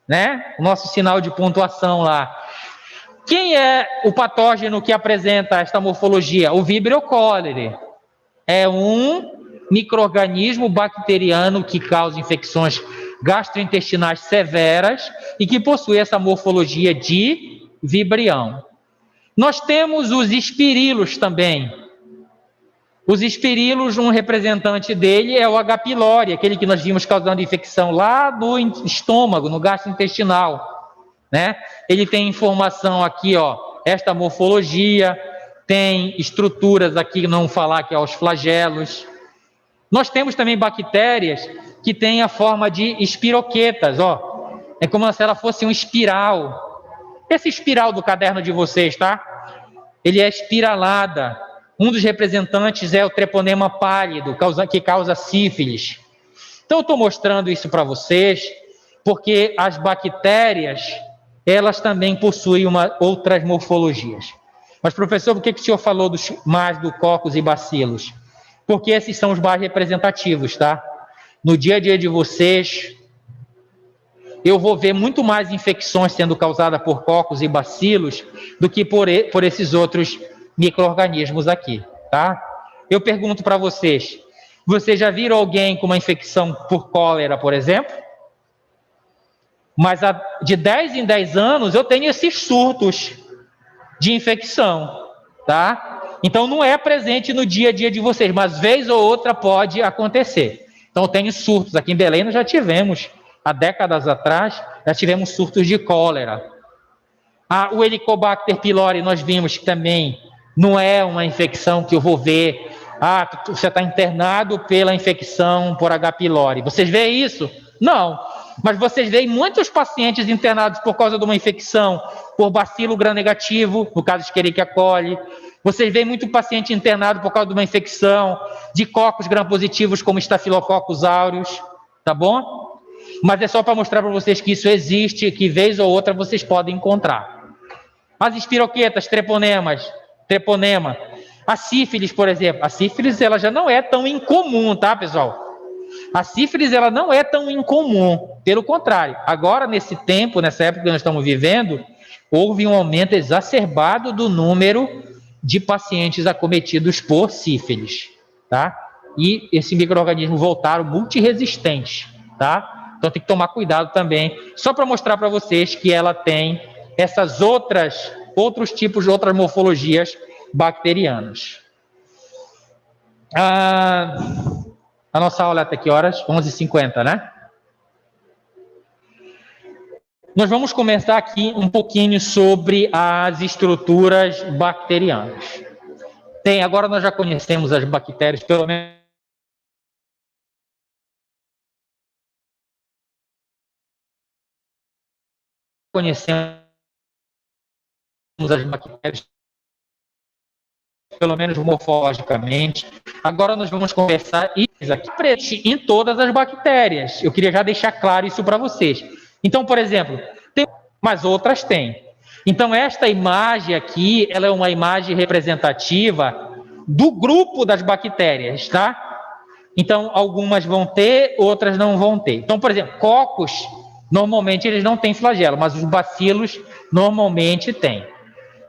né? O nosso sinal de pontuação lá. Quem é o patógeno que apresenta esta morfologia? O Vibrio cholerae. É um micro-organismo bacteriano que causa infecções gastrointestinais severas e que possui essa morfologia de vibrião. Nós temos os espirilos também. Os espirilos, um representante dele é o H. pylori, aquele que nós vimos causando infecção lá do estômago, no gastrointestinal, né? Ele tem informação aqui, ó, esta morfologia, tem estruturas aqui, não falar que é os flagelos. Nós temos também bactérias que têm a forma de espiroquetas, ó. É como se ela fosse um espiral. Esse espiral do caderno de vocês, tá? Ele é espiralada. Um dos representantes é o treponema pálido, que causa sífilis. Então, eu estou mostrando isso para vocês, porque as bactérias, elas também possuem outras morfologias. Mas, professor, por que o senhor falou mais do cocos e bacilos? Porque esses são os mais representativos, tá? No dia a dia de vocês, eu vou ver muito mais infecções sendo causadas por cocos e bacilos do que por esses outros micro-organismos aqui, tá? Eu pergunto para vocês, vocês já viram alguém com uma infecção por cólera, por exemplo? Mas de 10 em 10 anos eu tenho esses surtos de infecção, tá? Então não é presente no dia a dia de vocês, mas vez ou outra pode acontecer. Então eu tenho surtos, aqui em Belém nós já tivemos, há décadas atrás, já tivemos surtos de cólera. O Helicobacter pylori nós vimos que também não é uma infecção que eu vou ver, você está internado pela infecção por H. pylori. Vocês veem isso? Não. Mas vocês veem muitos pacientes internados por causa de uma infecção por bacilo gram-negativo, no caso Escherichia coli. Vocês veem muito paciente internado por causa de uma infecção de cocos gram-positivos como Staphylococcus aureus, tá bom? Mas é só para mostrar para vocês que isso existe, que vez ou outra vocês podem encontrar. As espiroquetas, treponema, a sífilis, por exemplo. A sífilis ela já não é tão incomum, tá, pessoal? A sífilis ela não é tão incomum, pelo contrário. Agora, nesse tempo, nessa época que nós estamos vivendo, houve um aumento exacerbado do número de pacientes acometidos por sífilis, tá? E esse micro-organismo voltaram multiresistentes, tá? Então tem que tomar cuidado também, só para mostrar para vocês que ela tem essas outros tipos de outras morfologias bacterianas. A nossa aula é até que horas? 11h50, né? Nós vamos começar aqui um pouquinho sobre as estruturas bacterianas. Agora nós já conhecemos as bactérias, pelo menos conhecemos as bactérias, pelo menos morfologicamente. Agora nós vamos conversar isso aqui presente em todas as bactérias. Eu queria já deixar claro isso para vocês. Então, por exemplo, tem, mas outras têm. Então, esta imagem aqui, ela é uma imagem representativa do grupo das bactérias, tá? Então, algumas vão ter, outras não vão ter. Então, por exemplo, cocos, normalmente eles não têm flagelo, mas os bacilos normalmente têm.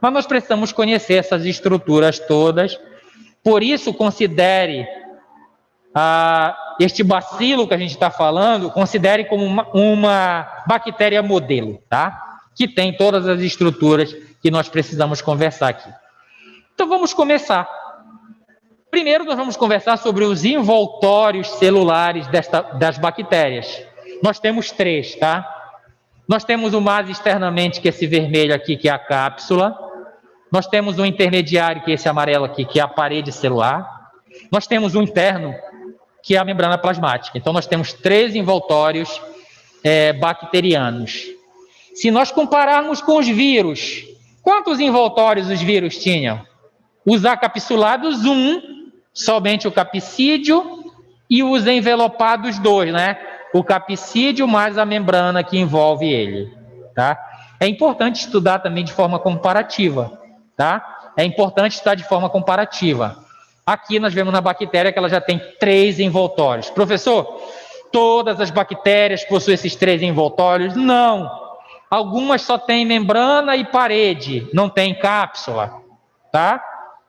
Mas nós precisamos conhecer essas estruturas todas. Por isso, considere este bacilo que a gente está falando, considere como uma bactéria modelo, tá? Que tem todas as estruturas que nós precisamos conversar aqui. Então, vamos começar. Primeiro, nós vamos conversar sobre os envoltórios celulares das bactérias. Nós temos 3, tá? Nós temos o mais externamente, que é esse vermelho aqui, que é a cápsula. Nós temos o intermediário, que é esse amarelo aqui, que é a parede celular. Nós temos o interno, que é a membrana plasmática. Então, nós temos 3 envoltórios bacterianos. Se nós compararmos com os vírus, quantos envoltórios os vírus tinham? Os acapsulados, 1, somente o capsídio, e os envelopados, 2, né? O capsídio mais a membrana que envolve ele, tá? É importante estudar também de forma comparativa, tá? É importante estudar de forma comparativa. Aqui nós vemos na bactéria que ela já tem 3 envoltórios. Professor, todas as bactérias possuem esses 3 envoltórios? Não. Algumas só têm membrana e parede, não tem cápsula, tá?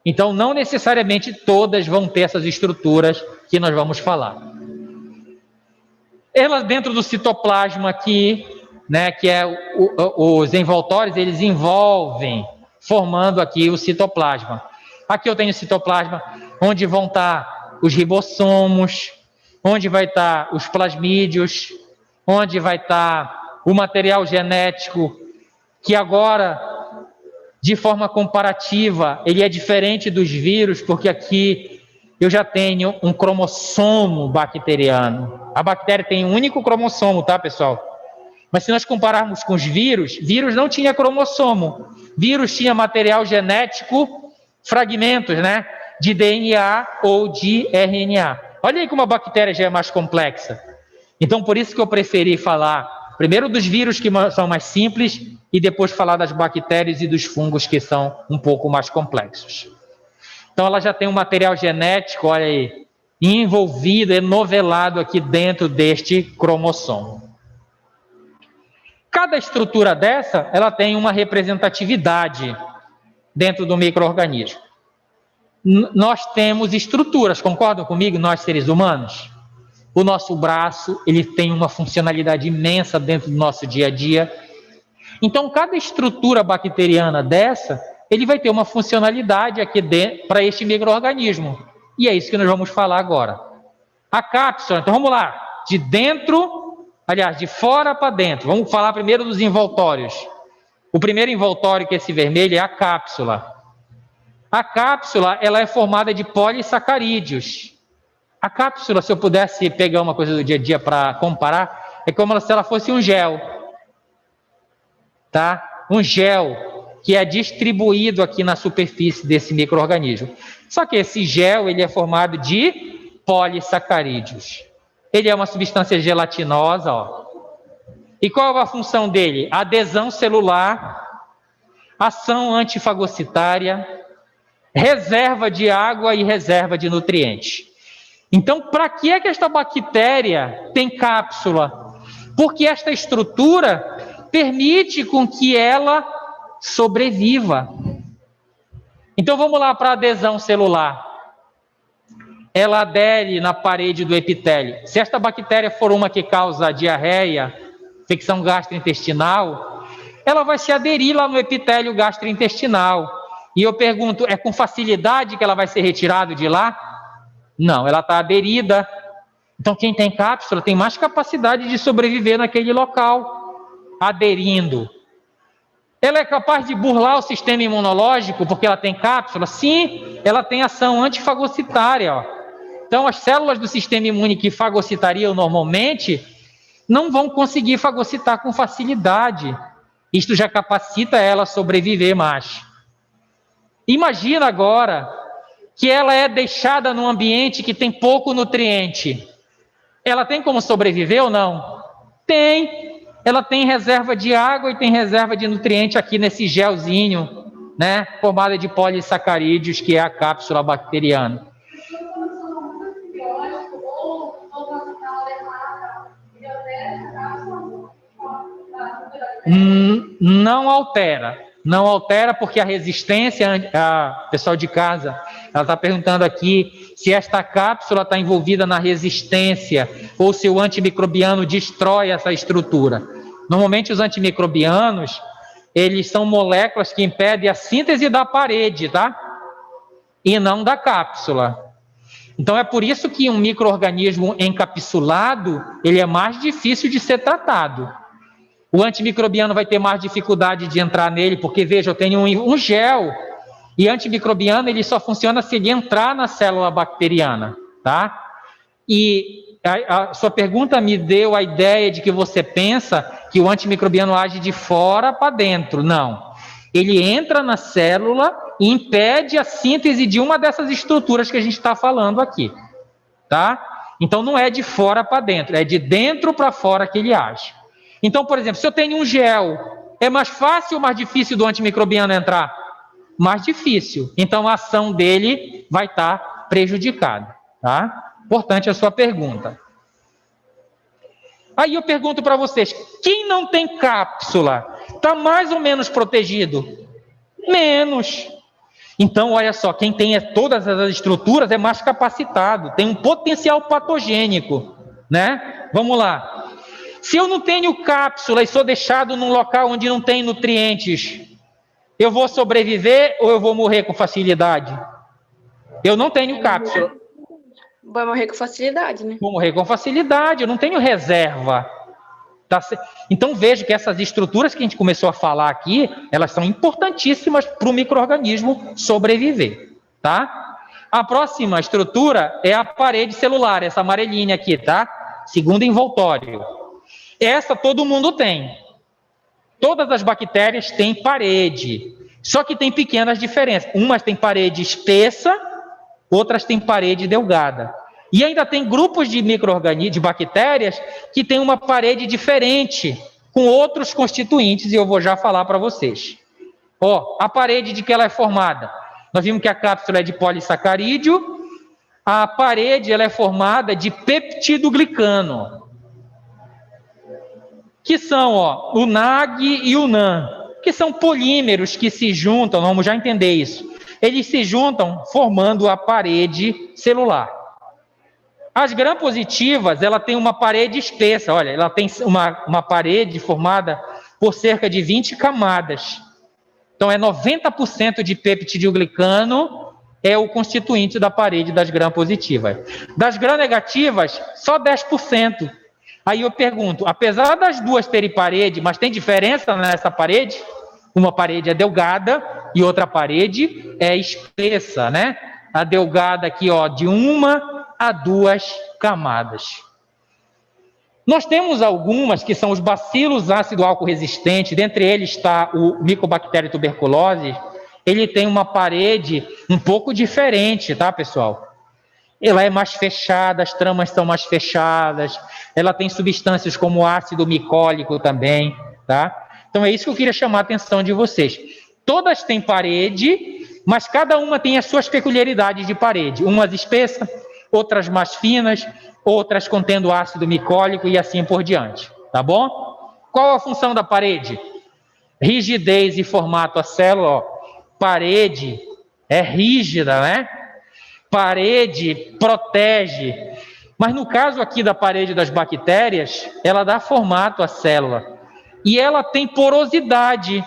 Então, não necessariamente todas vão ter essas estruturas que nós vamos falar. Elas dentro do citoplasma aqui, né, que é os envoltórios, eles envolvem, formando aqui o citoplasma. Aqui eu tenho o citoplasma, onde vão estar os ribossomos, onde vai estar os plasmídios, onde vai estar o material genético, que agora, de forma comparativa, ele é diferente dos vírus, porque aqui eu já tenho um cromossomo bacteriano. A bactéria tem um único cromossomo, tá, pessoal? Mas se nós compararmos com os vírus não tinha cromossomo. Vírus tinha material genético, fragmentos, né? De DNA ou de RNA. Olha aí como a bactéria já é mais complexa. Então, por isso que eu preferi falar primeiro dos vírus, que são mais simples, e depois falar das bactérias e dos fungos, que são um pouco mais complexos. Então, ela já tem um material genético, olha aí, envolvido, enovelado aqui dentro deste cromossomo. Cada estrutura dessa, ela tem uma representatividade dentro do micro-organismo. Nós temos estruturas, concordam comigo, nós seres humanos? O nosso braço, ele tem uma funcionalidade imensa dentro do nosso dia a dia. Então, cada estrutura bacteriana dessa, ele vai ter uma funcionalidade aqui para este micro-organismo. E é isso que nós vamos falar agora. A cápsula, então vamos lá. De dentro, aliás, de fora para dentro. Vamos falar primeiro dos envoltórios. O primeiro envoltório, que é esse vermelho, é a cápsula. A cápsula, ela é formada de polissacarídeos. A cápsula, se eu pudesse pegar uma coisa do dia a dia para comparar, é como se ela fosse um gel, tá? Um gel que é distribuído aqui na superfície desse micro-organismo. Só que esse gel, ele é formado de polissacarídeos. Ele é uma substância gelatinosa, ó. E qual é a função dele? Adesão celular, ação antifagocitária, reserva de água e reserva de nutrientes. Então, para que é que esta bactéria tem cápsula? Porque esta estrutura permite com que ela sobreviva. Então, vamos lá para a adesão celular. Ela adere na parede do epitélio. Se esta bactéria for uma que causa diarreia, infecção gastrointestinal, ela vai se aderir lá no epitélio gastrointestinal. E eu pergunto, é com facilidade que ela vai ser retirada de lá? Não, ela está aderida. Então, quem tem cápsula tem mais capacidade de sobreviver naquele local, aderindo. Ela é capaz de burlar o sistema imunológico porque ela tem cápsula? Sim, ela tem ação antifagocitária. Ó. Então, as células do sistema imune que fagocitariam normalmente não vão conseguir fagocitar com facilidade. Isto já capacita ela a sobreviver mais. Imagina agora que ela é deixada num ambiente que tem pouco nutriente. Ela tem como sobreviver ou não? Tem. Ela tem reserva de água e tem reserva de nutriente aqui nesse gelzinho, né? Formada de polissacarídeos, que é a cápsula bacteriana. Não altera. Não altera porque a resistência, pessoal de casa, ela está perguntando aqui se esta cápsula está envolvida na resistência ou se o antimicrobiano destrói essa estrutura. Normalmente os antimicrobianos, eles são moléculas que impedem a síntese da parede, tá? E não da cápsula. Então é por isso que um micro-organismo encapsulado, ele é mais difícil de ser tratado. O antimicrobiano vai ter mais dificuldade de entrar nele, porque, veja, eu tenho um gel, e antimicrobiano ele só funciona se ele entrar na célula bacteriana, tá? E a sua pergunta me deu a ideia de que você pensa que o antimicrobiano age de fora para dentro. Não. Ele entra na célula e impede a síntese de uma dessas estruturas que a gente está falando aqui, tá? Então não é de fora para dentro, é de dentro para fora que ele age. Então, por exemplo, se eu tenho um gel, é mais fácil ou mais difícil do antimicrobiano entrar? Mais difícil. Então, a ação dele vai estar prejudicada, tá? Importante a sua pergunta. Aí eu pergunto para vocês, quem não tem cápsula, está mais ou menos protegido? Menos. Então, olha só, quem tem todas as estruturas é mais capacitado, tem um potencial patogênico, né? Vamos lá. Se eu não tenho cápsula e sou deixado num local onde não tem nutrientes, eu vou sobreviver ou eu vou morrer com facilidade? Eu não tenho cápsula. Vai morrer com facilidade, né? Vou morrer com facilidade, eu não tenho reserva. Tá? Então veja que essas estruturas que a gente começou a falar aqui, elas são importantíssimas para o micro-organismo sobreviver, tá? A próxima estrutura é a parede celular, essa amarelinha aqui, tá? Segundo envoltório. Essa todo mundo tem. Todas as bactérias têm parede, só que tem pequenas diferenças. Umas têm parede espessa, outras têm parede delgada. E ainda tem grupos de micro-organismos, de bactérias, que têm uma parede diferente, com outros constituintes, e eu vou já falar para vocês. Ó, a parede de que ela é formada? Nós vimos que a cápsula é de polissacarídeo, a parede ela é formada de peptidoglicano, que são o NAG e o NAN, que são polímeros que se juntam, vamos já entender isso. Eles se juntam formando a parede celular. As gram-positivas, ela tem uma parede espessa, olha, ela tem uma parede formada por cerca de 20 camadas. Então, é 90% de peptidoglicano é o constituinte da parede das gram-positivas. Das gram-negativas, só 10%. Aí eu pergunto, apesar das duas terem parede, mas tem diferença nessa parede? Uma parede é delgada e outra parede é espessa, né? A delgada aqui, ó, de 1 a 2 camadas. Nós temos algumas que são os bacilos ácido álcool resistentes, dentre eles está o Mycobacterium tuberculose. Ele tem uma parede um pouco diferente, tá, pessoal? Ela é mais fechada, as tramas são mais fechadas, ela tem substâncias como ácido micólico também, tá? Então é isso que eu queria chamar a atenção de vocês. Todas têm parede, mas cada uma tem as suas peculiaridades de parede. Umas espessas, outras mais finas, outras contendo ácido micólico e assim por diante, tá bom? Qual a função da parede? Rigidez e formato a célula, ó. Parede é rígida, né? Parede protege, mas no caso aqui da parede das bactérias, ela dá formato à célula e ela tem porosidade.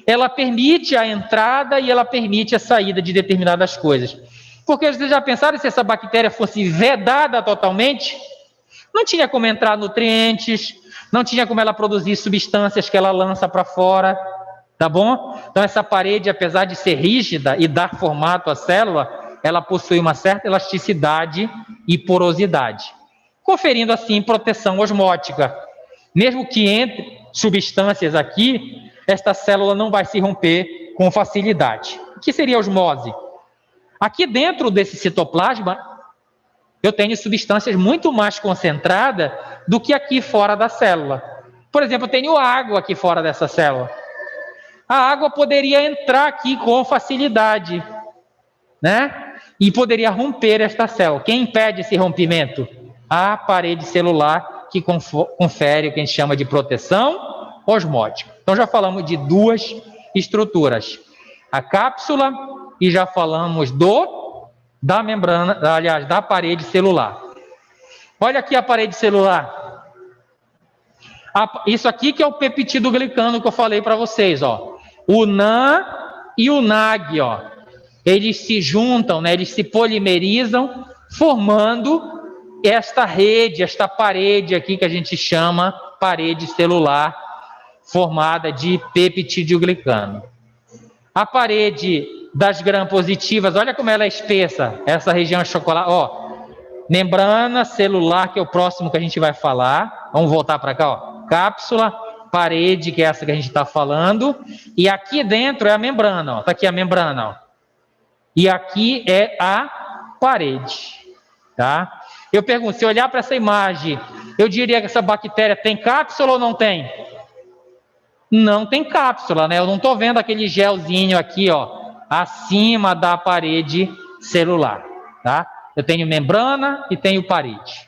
Ela permite a entrada e ela permite a saída de determinadas coisas. Porque vocês já pensaram se essa bactéria fosse vedada totalmente? Não tinha como entrar nutrientes, não tinha como ela produzir substâncias que ela lança para fora. Tá bom? Então essa parede, apesar de ser rígida e dar formato à célula, ela possui uma certa elasticidade e porosidade, conferindo assim proteção osmótica. Mesmo que entre, substâncias aqui, esta célula não vai se romper com facilidade. O que seria a osmose? Aqui dentro desse citoplasma, eu tenho substâncias muito mais concentradas do que aqui fora da célula. Por exemplo, eu tenho água aqui fora dessa célula. A água poderia entrar aqui com facilidade, né? E poderia romper esta célula. Quem impede esse rompimento? A parede celular, que confere o que a gente chama de proteção osmótica. Então já falamos de duas estruturas. A cápsula e já falamos da membrana, aliás, da parede celular. Olha aqui a parede celular. Isso aqui que é o peptidoglicano que eu falei para vocês, ó. O NAN e o NAG, ó. Eles se juntam, né? Eles se polimerizam, formando esta rede, esta parede aqui que a gente chama parede celular, formada de peptidoglicano. A parede das gram-positivas, olha como ela é espessa, essa região é chocolate, ó. Membrana celular, que é o próximo que a gente vai falar. Vamos voltar para cá, ó. Cápsula, parede, que é essa que a gente está falando. E aqui dentro é a membrana, ó. Tá aqui a membrana, ó. E aqui é a parede, tá? Eu pergunto, se eu olhar para essa imagem, eu diria que essa bactéria tem cápsula ou não tem? Não tem cápsula, né? Eu não estou vendo aquele gelzinho aqui, ó, acima da parede celular, tá? Eu tenho membrana e tenho parede.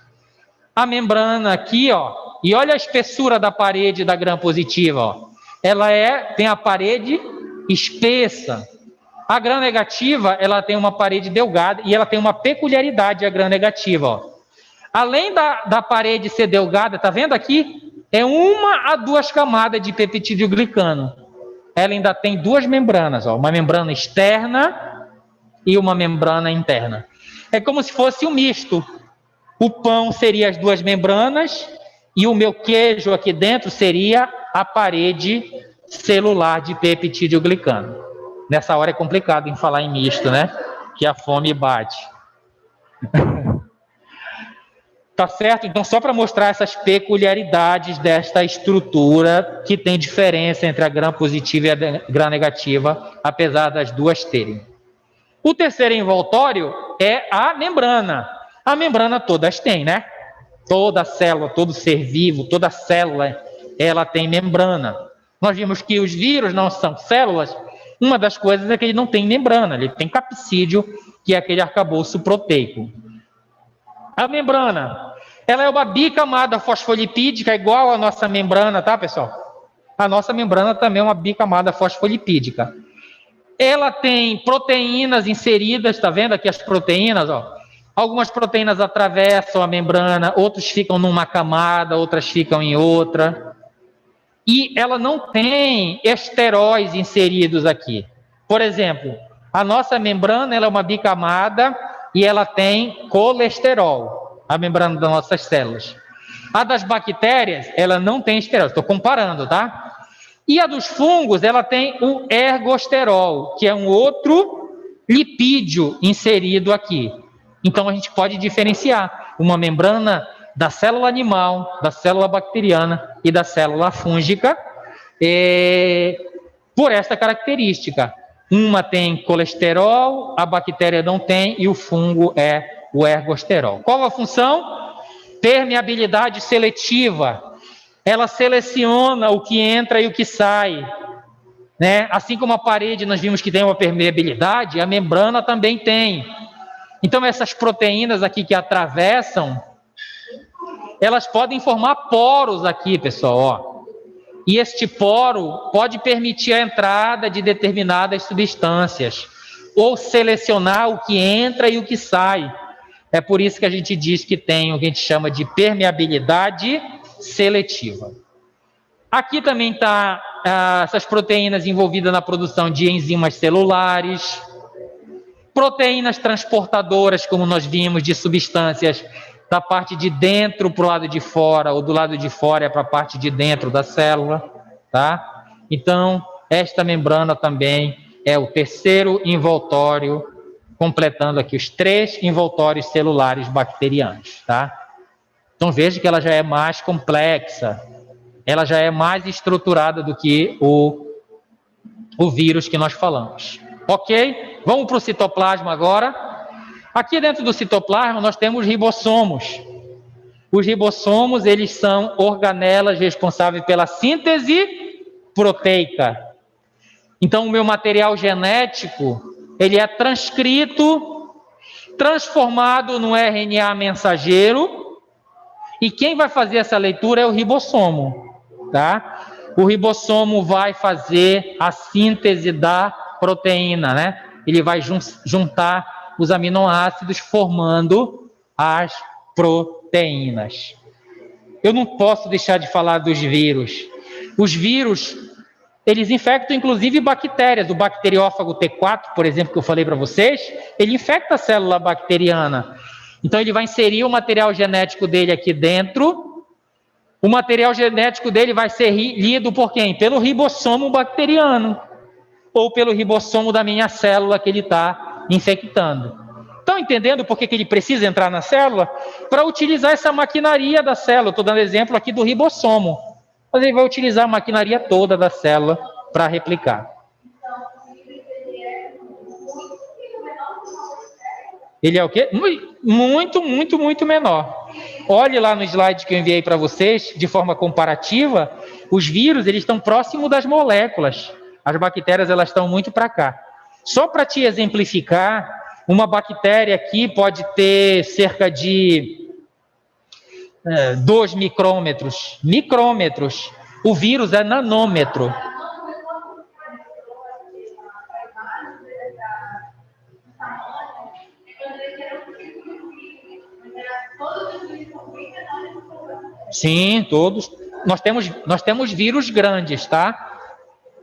A membrana aqui, ó, e olha a espessura da parede da gram-positiva, ó. Ela tem a parede espessa. A gram-negativa, ela tem uma parede delgada e ela tem uma peculiaridade, a gram-negativa, ó. Além da parede ser delgada, tá vendo aqui? É 1 a 2 camadas de peptidoglicano. Ela ainda tem 2 membranas, ó, uma membrana externa e uma membrana interna. É como se fosse um misto. O pão seria as 2 membranas e o meu queijo aqui dentro seria a parede celular de peptidoglicano. Nessa hora é complicado em falar em misto, né? Que a fome bate. Tá certo? Então, só para mostrar essas peculiaridades desta estrutura, que tem diferença entre a gram-positiva e a gram-negativa, apesar das duas terem. O terceiro envoltório é a membrana. A membrana todas têm, né? Toda célula, todo ser vivo, toda célula, ela tem membrana. Nós vimos que os vírus não são células. Uma das coisas é que ele não tem membrana, ele tem capsídeo, que é aquele arcabouço proteico. A membrana, ela é uma bicamada fosfolipídica, igual a nossa membrana, tá, pessoal? A nossa membrana também é uma bicamada fosfolipídica. Ela tem proteínas inseridas, tá vendo aqui as proteínas, ó? Algumas proteínas atravessam a membrana, outras ficam numa camada, outras ficam em outra. E ela não tem esteróis inseridos aqui. Por exemplo, a nossa membrana, ela é uma bicamada e ela tem colesterol, a membrana das nossas células. A das bactérias, ela não tem esterol, estou comparando, tá? E a dos fungos, ela tem o ergosterol, que é um outro lipídio inserido aqui. Então a gente pode diferenciar uma membrana da célula animal, da célula bacteriana e da célula fúngica por esta característica. Uma tem colesterol, a bactéria não tem e o fungo é o ergosterol. Qual a função? Permeabilidade seletiva. Ela seleciona o que entra e o que sai, né? Assim como a parede nós vimos que tem uma permeabilidade, a membrana também tem. Então essas proteínas aqui que atravessam, elas podem formar poros aqui, pessoal, ó. E este poro pode permitir a entrada de determinadas substâncias ou selecionar o que entra e o que sai. É por isso que a gente diz que tem o que a gente chama de permeabilidade seletiva. Aqui também está essas proteínas envolvidas na produção de enzimas celulares, proteínas transportadoras, como nós vimos, de substâncias da parte de dentro para o lado de fora, ou do lado de fora para a parte de dentro da célula, tá? Então, esta membrana também é o terceiro envoltório, completando aqui os 3 envoltórios celulares bacterianos, tá? Então, veja que ela já é mais complexa. ela já é mais estruturada do que o vírus que nós falamos. Ok? Vamos para o citoplasma agora. Aqui dentro do citoplasma nós temos ribossomos. Os ribossomos, eles são organelas responsáveis pela síntese proteica. Então, o meu material genético, ele é transcrito, transformado no RNA mensageiro, e quem vai fazer essa leitura é o ribossomo, tá? O ribossomo vai fazer a síntese da proteína, né? Ele vai juntar os aminoácidos formando as proteínas. Eu não posso deixar de falar dos vírus. Os vírus, eles infectam inclusive bactérias. O bacteriófago T4, por exemplo, que eu falei para vocês, ele infecta a célula bacteriana. Então ele vai inserir o material genético dele aqui dentro. O material genético dele vai ser lido por quem? Pelo ribossomo bacteriano, ou pelo ribossomo da minha célula que ele está infectando. Estão entendendo por que ele precisa entrar na célula? Para utilizar essa maquinaria da célula. Estou dando exemplo aqui do ribossomo. Mas ele vai utilizar a maquinaria toda da célula para replicar. Ele é o quê? Muito, muito, muito menor. Olhe lá no slide que eu enviei para vocês, de forma comparativa, os vírus, eles estão próximos das moléculas. As bactérias, elas estão muito para cá. Só para te exemplificar, uma bactéria aqui pode ter cerca de 2 micrômetros. Micrômetros. O vírus é nanômetro. Sim, todos. Nós temos vírus grandes, tá?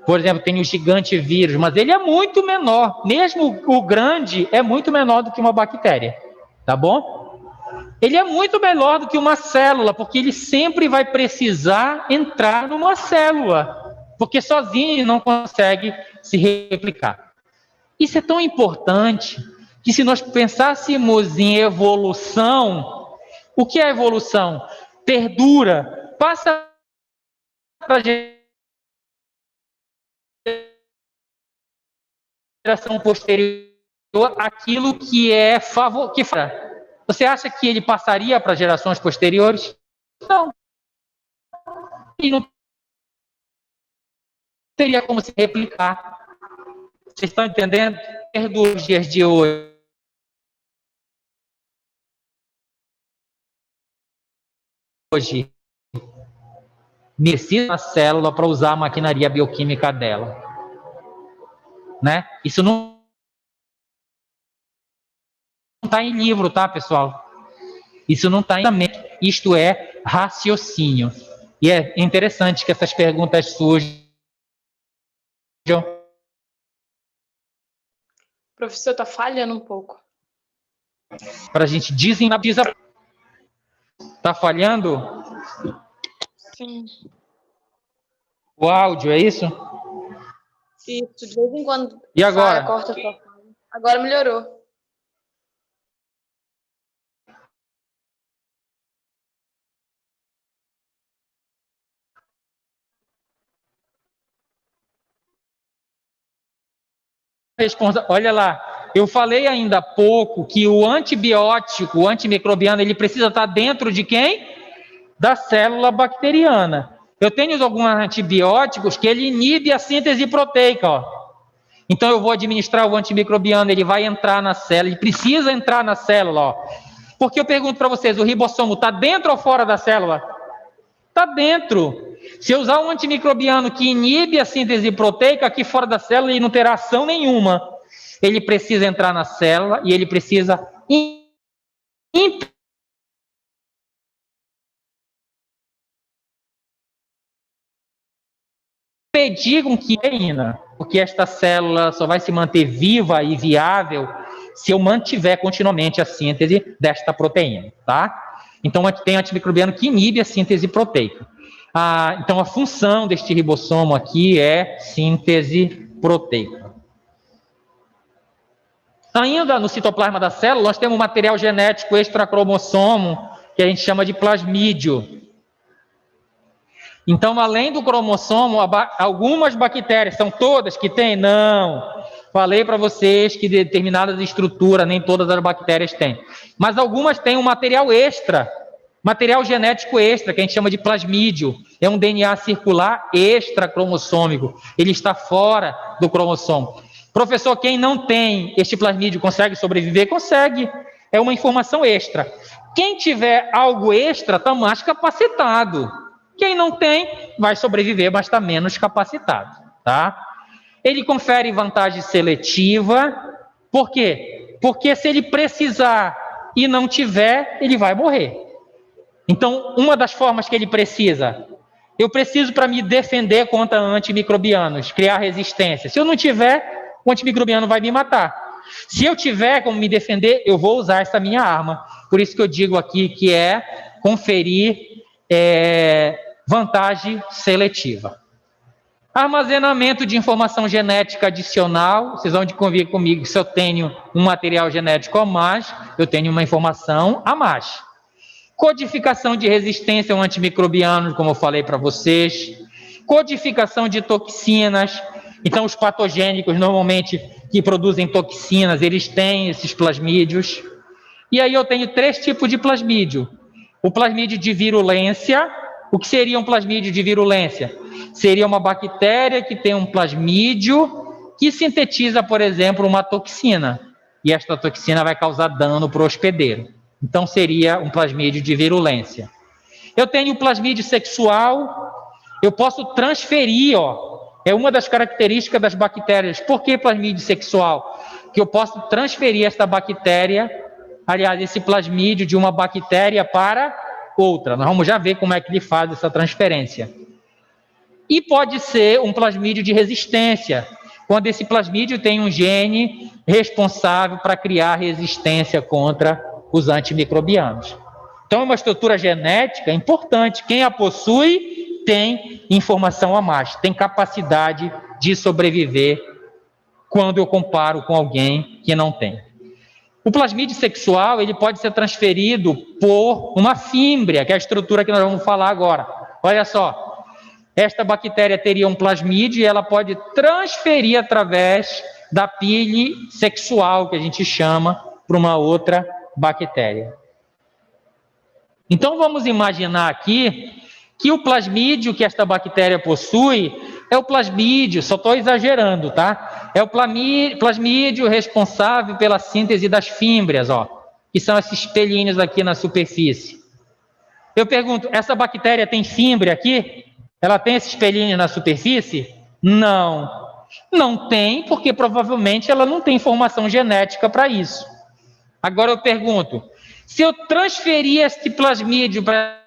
Por exemplo, tem o gigante vírus, mas ele é muito menor. Mesmo o grande é muito menor do que uma bactéria, tá bom? Ele é muito menor do que uma célula, porque ele sempre vai precisar entrar numa célula, porque sozinho ele não consegue se replicar. Isso é tão importante que se nós pensássemos em evolução, o que é evolução? Perdura, passa para a geração posterior aquilo que é favorável. Você acha que ele passaria para gerações posteriores? Não. Ele não teria como se replicar. Vocês estão entendendo? Dos dias de hoje. Necessita a célula para usar a maquinaria bioquímica dela. Né? Isso não está em livro, tá, pessoal? Isso não está em mente. Isto é raciocínio. E é interessante que essas perguntas surjam. O professor está falhando um pouco. Para a gente desenabizar. Está falhando? Sim. O áudio, é isso? Isso, de vez em quando. E agora? Corta a sua fala. Agora melhorou. Olha lá, eu falei ainda há pouco que o antibiótico, o antimicrobiano, ele precisa estar dentro de quem? Da célula bacteriana. Eu tenho alguns antibióticos que ele inibe a síntese proteica, ó. Então eu vou administrar o antimicrobiano, ele vai entrar na célula, ele precisa entrar na célula, ó. Porque eu pergunto para vocês, o ribossomo está dentro ou fora da célula? Está dentro. Se eu usar um antimicrobiano que inibe a síntese proteica, aqui fora da célula ele não terá ação nenhuma. Ele precisa entrar na célula e ele precisa impedir com que porque esta célula só vai se manter viva e viável se eu mantiver continuamente a síntese desta proteína, tá? Então tem antimicrobiano que inibe a síntese proteica. Então a função deste ribossomo aqui é síntese proteica. Ainda no citoplasma da célula, nós temos um material genético extracromossomo que a gente chama de plasmídio. Então, além do cromossomo, algumas bactérias, são todas que têm? Não. Falei para vocês que determinadas estruturas, nem todas as bactérias têm. Mas algumas têm um material extra, material genético extra, que a gente chama de plasmídio. É um DNA circular extracromossômico. Ele está fora do cromossomo. Professor, quem não tem este plasmídio consegue sobreviver? Consegue. É uma informação extra. Quem tiver algo extra está mais capacitado. Quem não tem, vai sobreviver, mas está menos capacitado, tá? Ele confere vantagem seletiva. Por quê? Porque se ele precisar e não tiver, ele vai morrer. Então, uma das formas que ele precisa, eu preciso para me defender contra antimicrobianos, criar resistência. Se eu não tiver, o antimicrobiano vai me matar. Se eu tiver como me defender, eu vou usar essa minha arma. Por isso que eu digo aqui que é conferir vantagem seletiva. Armazenamento de informação genética adicional. Vocês vão convir comigo, se eu tenho um material genético a mais, eu tenho uma informação a mais. Codificação de resistência ao antimicrobiano, como eu falei para vocês. Codificação de toxinas. Então, os patogênicos, normalmente, que produzem toxinas, eles têm esses plasmídios. E aí eu tenho 3 tipos de plasmídio. O plasmídio de virulência. O que seria um plasmídio de virulência? Seria uma bactéria que tem um plasmídio que sintetiza, por exemplo, uma toxina. E esta toxina vai causar dano para o hospedeiro. Então, seria um plasmídio de virulência. Eu tenho o plasmídio sexual. Eu posso transferir, é uma das características das bactérias. Por que plasmídio sexual? Que eu posso transferir esta bactéria, aliás, esse plasmídio de uma bactéria para outra. Nós vamos já ver como é que ele faz essa transferência. E pode ser um plasmídio de resistência, quando esse plasmídio tem um gene responsável para criar resistência contra os antimicrobianos. Então, é uma estrutura genética importante. Quem a possui tem informação a mais, tem capacidade de sobreviver quando eu comparo com alguém que não tem. O plasmídio sexual, ele pode ser transferido por uma fímbria, que é a estrutura que nós vamos falar agora. Olha só, esta bactéria teria um plasmídio e ela pode transferir através da pile sexual, que a gente chama, para uma outra bactéria. Então, vamos imaginar aqui que o plasmídio que esta bactéria possui é o plasmídio, só estou exagerando, tá? É o plasmídio responsável pela síntese das fímbrias, que são esses pelinhos aqui na superfície. Eu pergunto, essa bactéria tem fímbria aqui? Ela tem esses pelinhos na superfície? Não. Não tem, porque provavelmente ela não tem informação genética para isso. Agora eu pergunto, se eu transferir este plasmídio para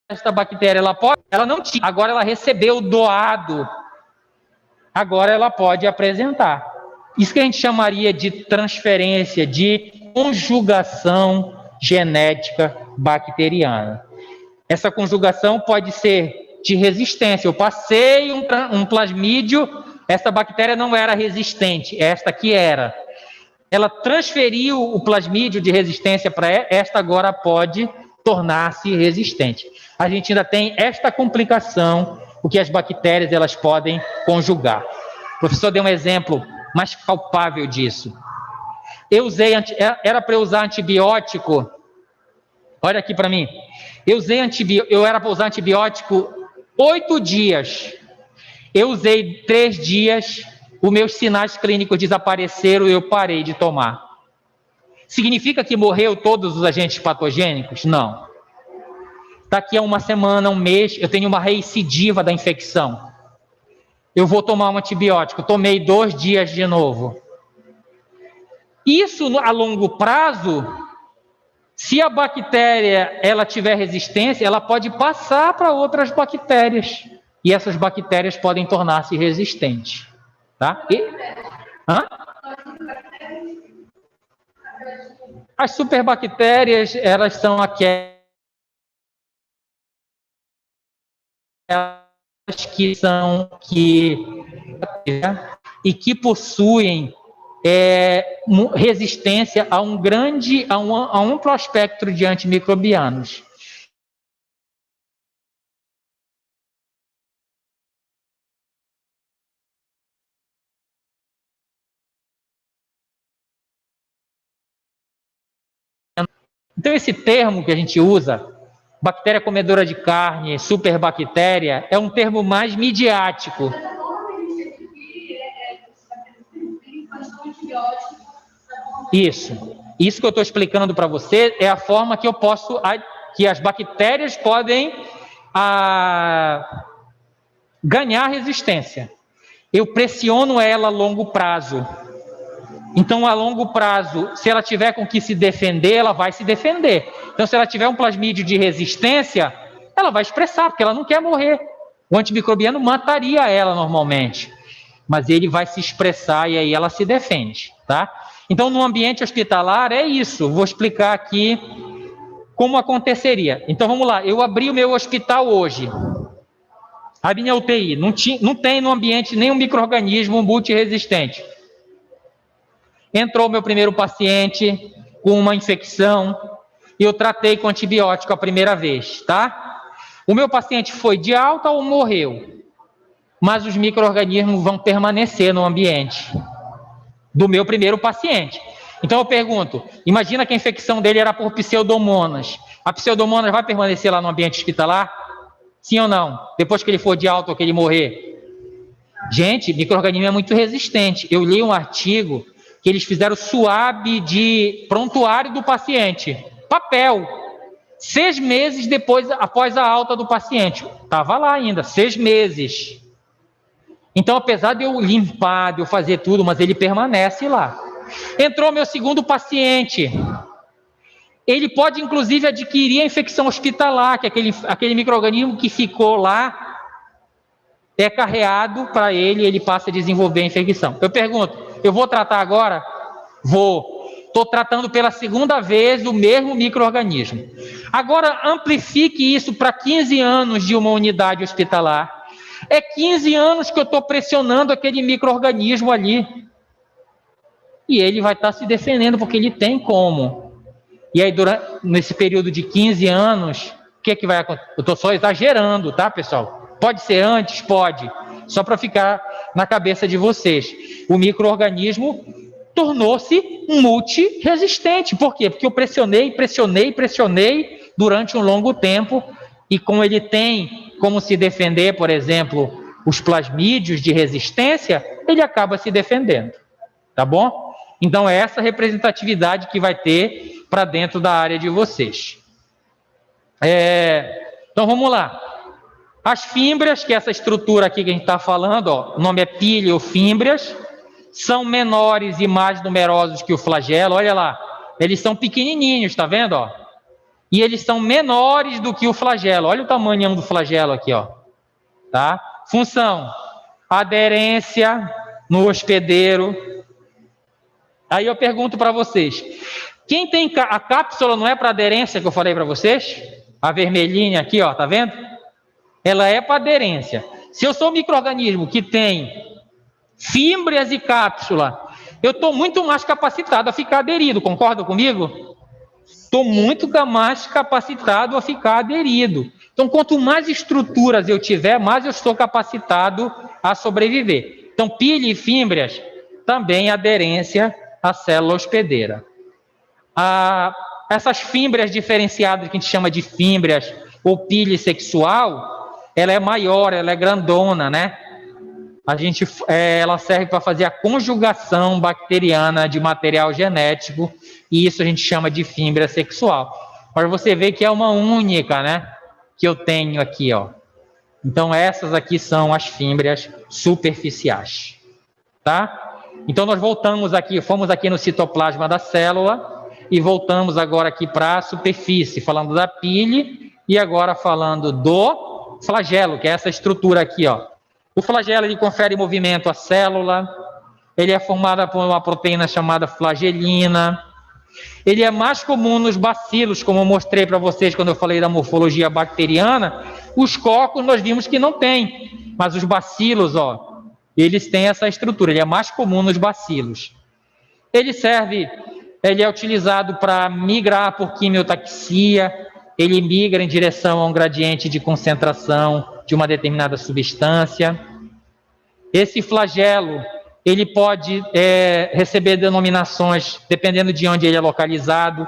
esta bactéria, ela pode? Ela não tinha. Agora ela recebeu doado. Agora ela pode apresentar. Isso que a gente chamaria de transferência, de conjugação genética bacteriana. Essa conjugação pode ser de resistência. Eu passei um plasmídio, essa bactéria não era resistente, esta que era. Ela transferiu o plasmídio de resistência para esta, agora pode tornar-se resistente. A gente ainda tem esta complicação, o que as bactérias elas podem conjugar. O professor deu um exemplo mais palpável disso. Era para eu usar antibiótico. Olha aqui para mim. Eu era para usar antibiótico 8 dias. Eu usei 3 dias, os meus sinais clínicos desapareceram e eu parei de tomar. Significa que morreu todos os agentes patogênicos? Não. Daqui a uma semana, um mês, eu tenho uma recidiva da infecção. Eu vou tomar um antibiótico. Tomei 2 dias de novo. Isso, a longo prazo, se a bactéria ela tiver resistência, ela pode passar para outras bactérias. E essas bactérias podem tornar-se resistentes. Tá? As superbactérias, elas são aquelas que possuem resistência a um amplo espectro de antimicrobianos. Então, esse termo que a gente usa, bactéria comedora de carne, superbactéria, é um termo mais midiático. Isso que eu estou explicando para você é a forma que eu posso, que as bactérias podem ganhar resistência. Eu pressiono ela a longo prazo. Então, a longo prazo, se ela tiver com que se defender, ela vai se defender. Então, se ela tiver um plasmídio de resistência, ela vai expressar, porque ela não quer morrer. O antimicrobiano mataria ela normalmente, mas ele vai se expressar e aí ela se defende, tá? Então, no ambiente hospitalar é isso. Vou explicar aqui como aconteceria. Então, vamos lá. Eu abri o meu hospital hoje. A minha UTI. Não tem no ambiente nenhum micro-organismo multiresistente. Entrou meu primeiro paciente com uma infecção e eu tratei com antibiótico a primeira vez, tá? O meu paciente foi de alta ou morreu? Mas os micro-organismos vão permanecer no ambiente do meu primeiro paciente. Então eu pergunto, imagina que a infecção dele era por pseudomonas. A pseudomonas vai permanecer lá no ambiente hospitalar? Sim ou não? Depois que ele for de alta ou que ele morrer? Gente, micro-organismo é muito resistente. Eu li um artigo que eles fizeram suave de prontuário do paciente. Papel. 6 meses após a alta do paciente. Estava lá ainda, 6 meses. Então, apesar de eu limpar, de eu fazer tudo, mas ele permanece lá. Entrou meu segundo paciente. Ele pode, inclusive, adquirir a infecção hospitalar, que é aquele micro-organismo que ficou lá, é carreado para ele passa a desenvolver a infecção. Eu pergunto, eu vou tratar agora? Vou. Estou tratando pela segunda vez o mesmo micro-organismo. Agora, amplifique isso para 15 anos de uma unidade hospitalar. É 15 anos que eu estou pressionando aquele micro-organismo ali. E ele vai estar se defendendo, porque ele tem como. E aí, nesse período de 15 anos, o que é que vai acontecer? Eu estou só exagerando, tá, pessoal? Pode ser antes? Pode. Só para ficar na cabeça de vocês. O micro-organismo tornou-se multiresistente. Por quê? Porque eu pressionei durante um longo tempo, e como ele tem como se defender, por exemplo, os plasmídios de resistência, ele acaba se defendendo. Tá bom? Então, é essa representatividade que vai ter para dentro da área de vocês. Então, vamos lá. As fímbrias, que é essa estrutura aqui que a gente está falando, ó, o nome é piliofímbrias, são menores e mais numerosos que o flagelo. Olha lá, eles são pequenininhos, tá vendo? Ó? E eles são menores do que o flagelo. Olha o tamanho do flagelo aqui, ó. Tá? Função: aderência no hospedeiro. Aí eu pergunto para vocês, quem tem a cápsula não é para aderência que eu falei para vocês? A vermelhinha aqui, ó, tá vendo? Ela é para aderência. Se eu sou um micro-organismo que tem fímbrias e cápsula, eu estou muito mais capacitado a ficar aderido, concorda comigo? Estou muito mais capacitado a ficar aderido. Então, quanto mais estruturas eu tiver, mais eu estou capacitado a sobreviver. Então, pili e fímbrias, também aderência à célula hospedeira. Essas fímbrias diferenciadas, que a gente chama de fímbrias ou pili sexual, ela é maior, ela é grandona, né? Ela serve para fazer a conjugação bacteriana de material genético, e isso a gente chama de fímbria sexual. Mas você vê que é uma única, né? Que eu tenho aqui, ó. Então, essas aqui são as fímbrias superficiais, tá? Então, nós voltamos aqui, fomos aqui no citoplasma da célula, e voltamos agora aqui para a superfície, falando da pili, e agora falando do flagelo, que é essa estrutura aqui, ó. O flagelo, ele confere movimento à célula, ele é formado por uma proteína chamada flagelina, ele é mais comum nos bacilos, como eu mostrei para vocês quando eu falei da morfologia bacteriana. Os cocos nós vimos que não tem, mas os bacilos, ó, eles têm essa estrutura, ele é mais comum nos bacilos. Ele é utilizado para migrar por quimiotaxia, ele migra em direção a um gradiente de concentração de uma determinada substância. Esse flagelo, ele pode receber denominações, dependendo de onde ele é localizado,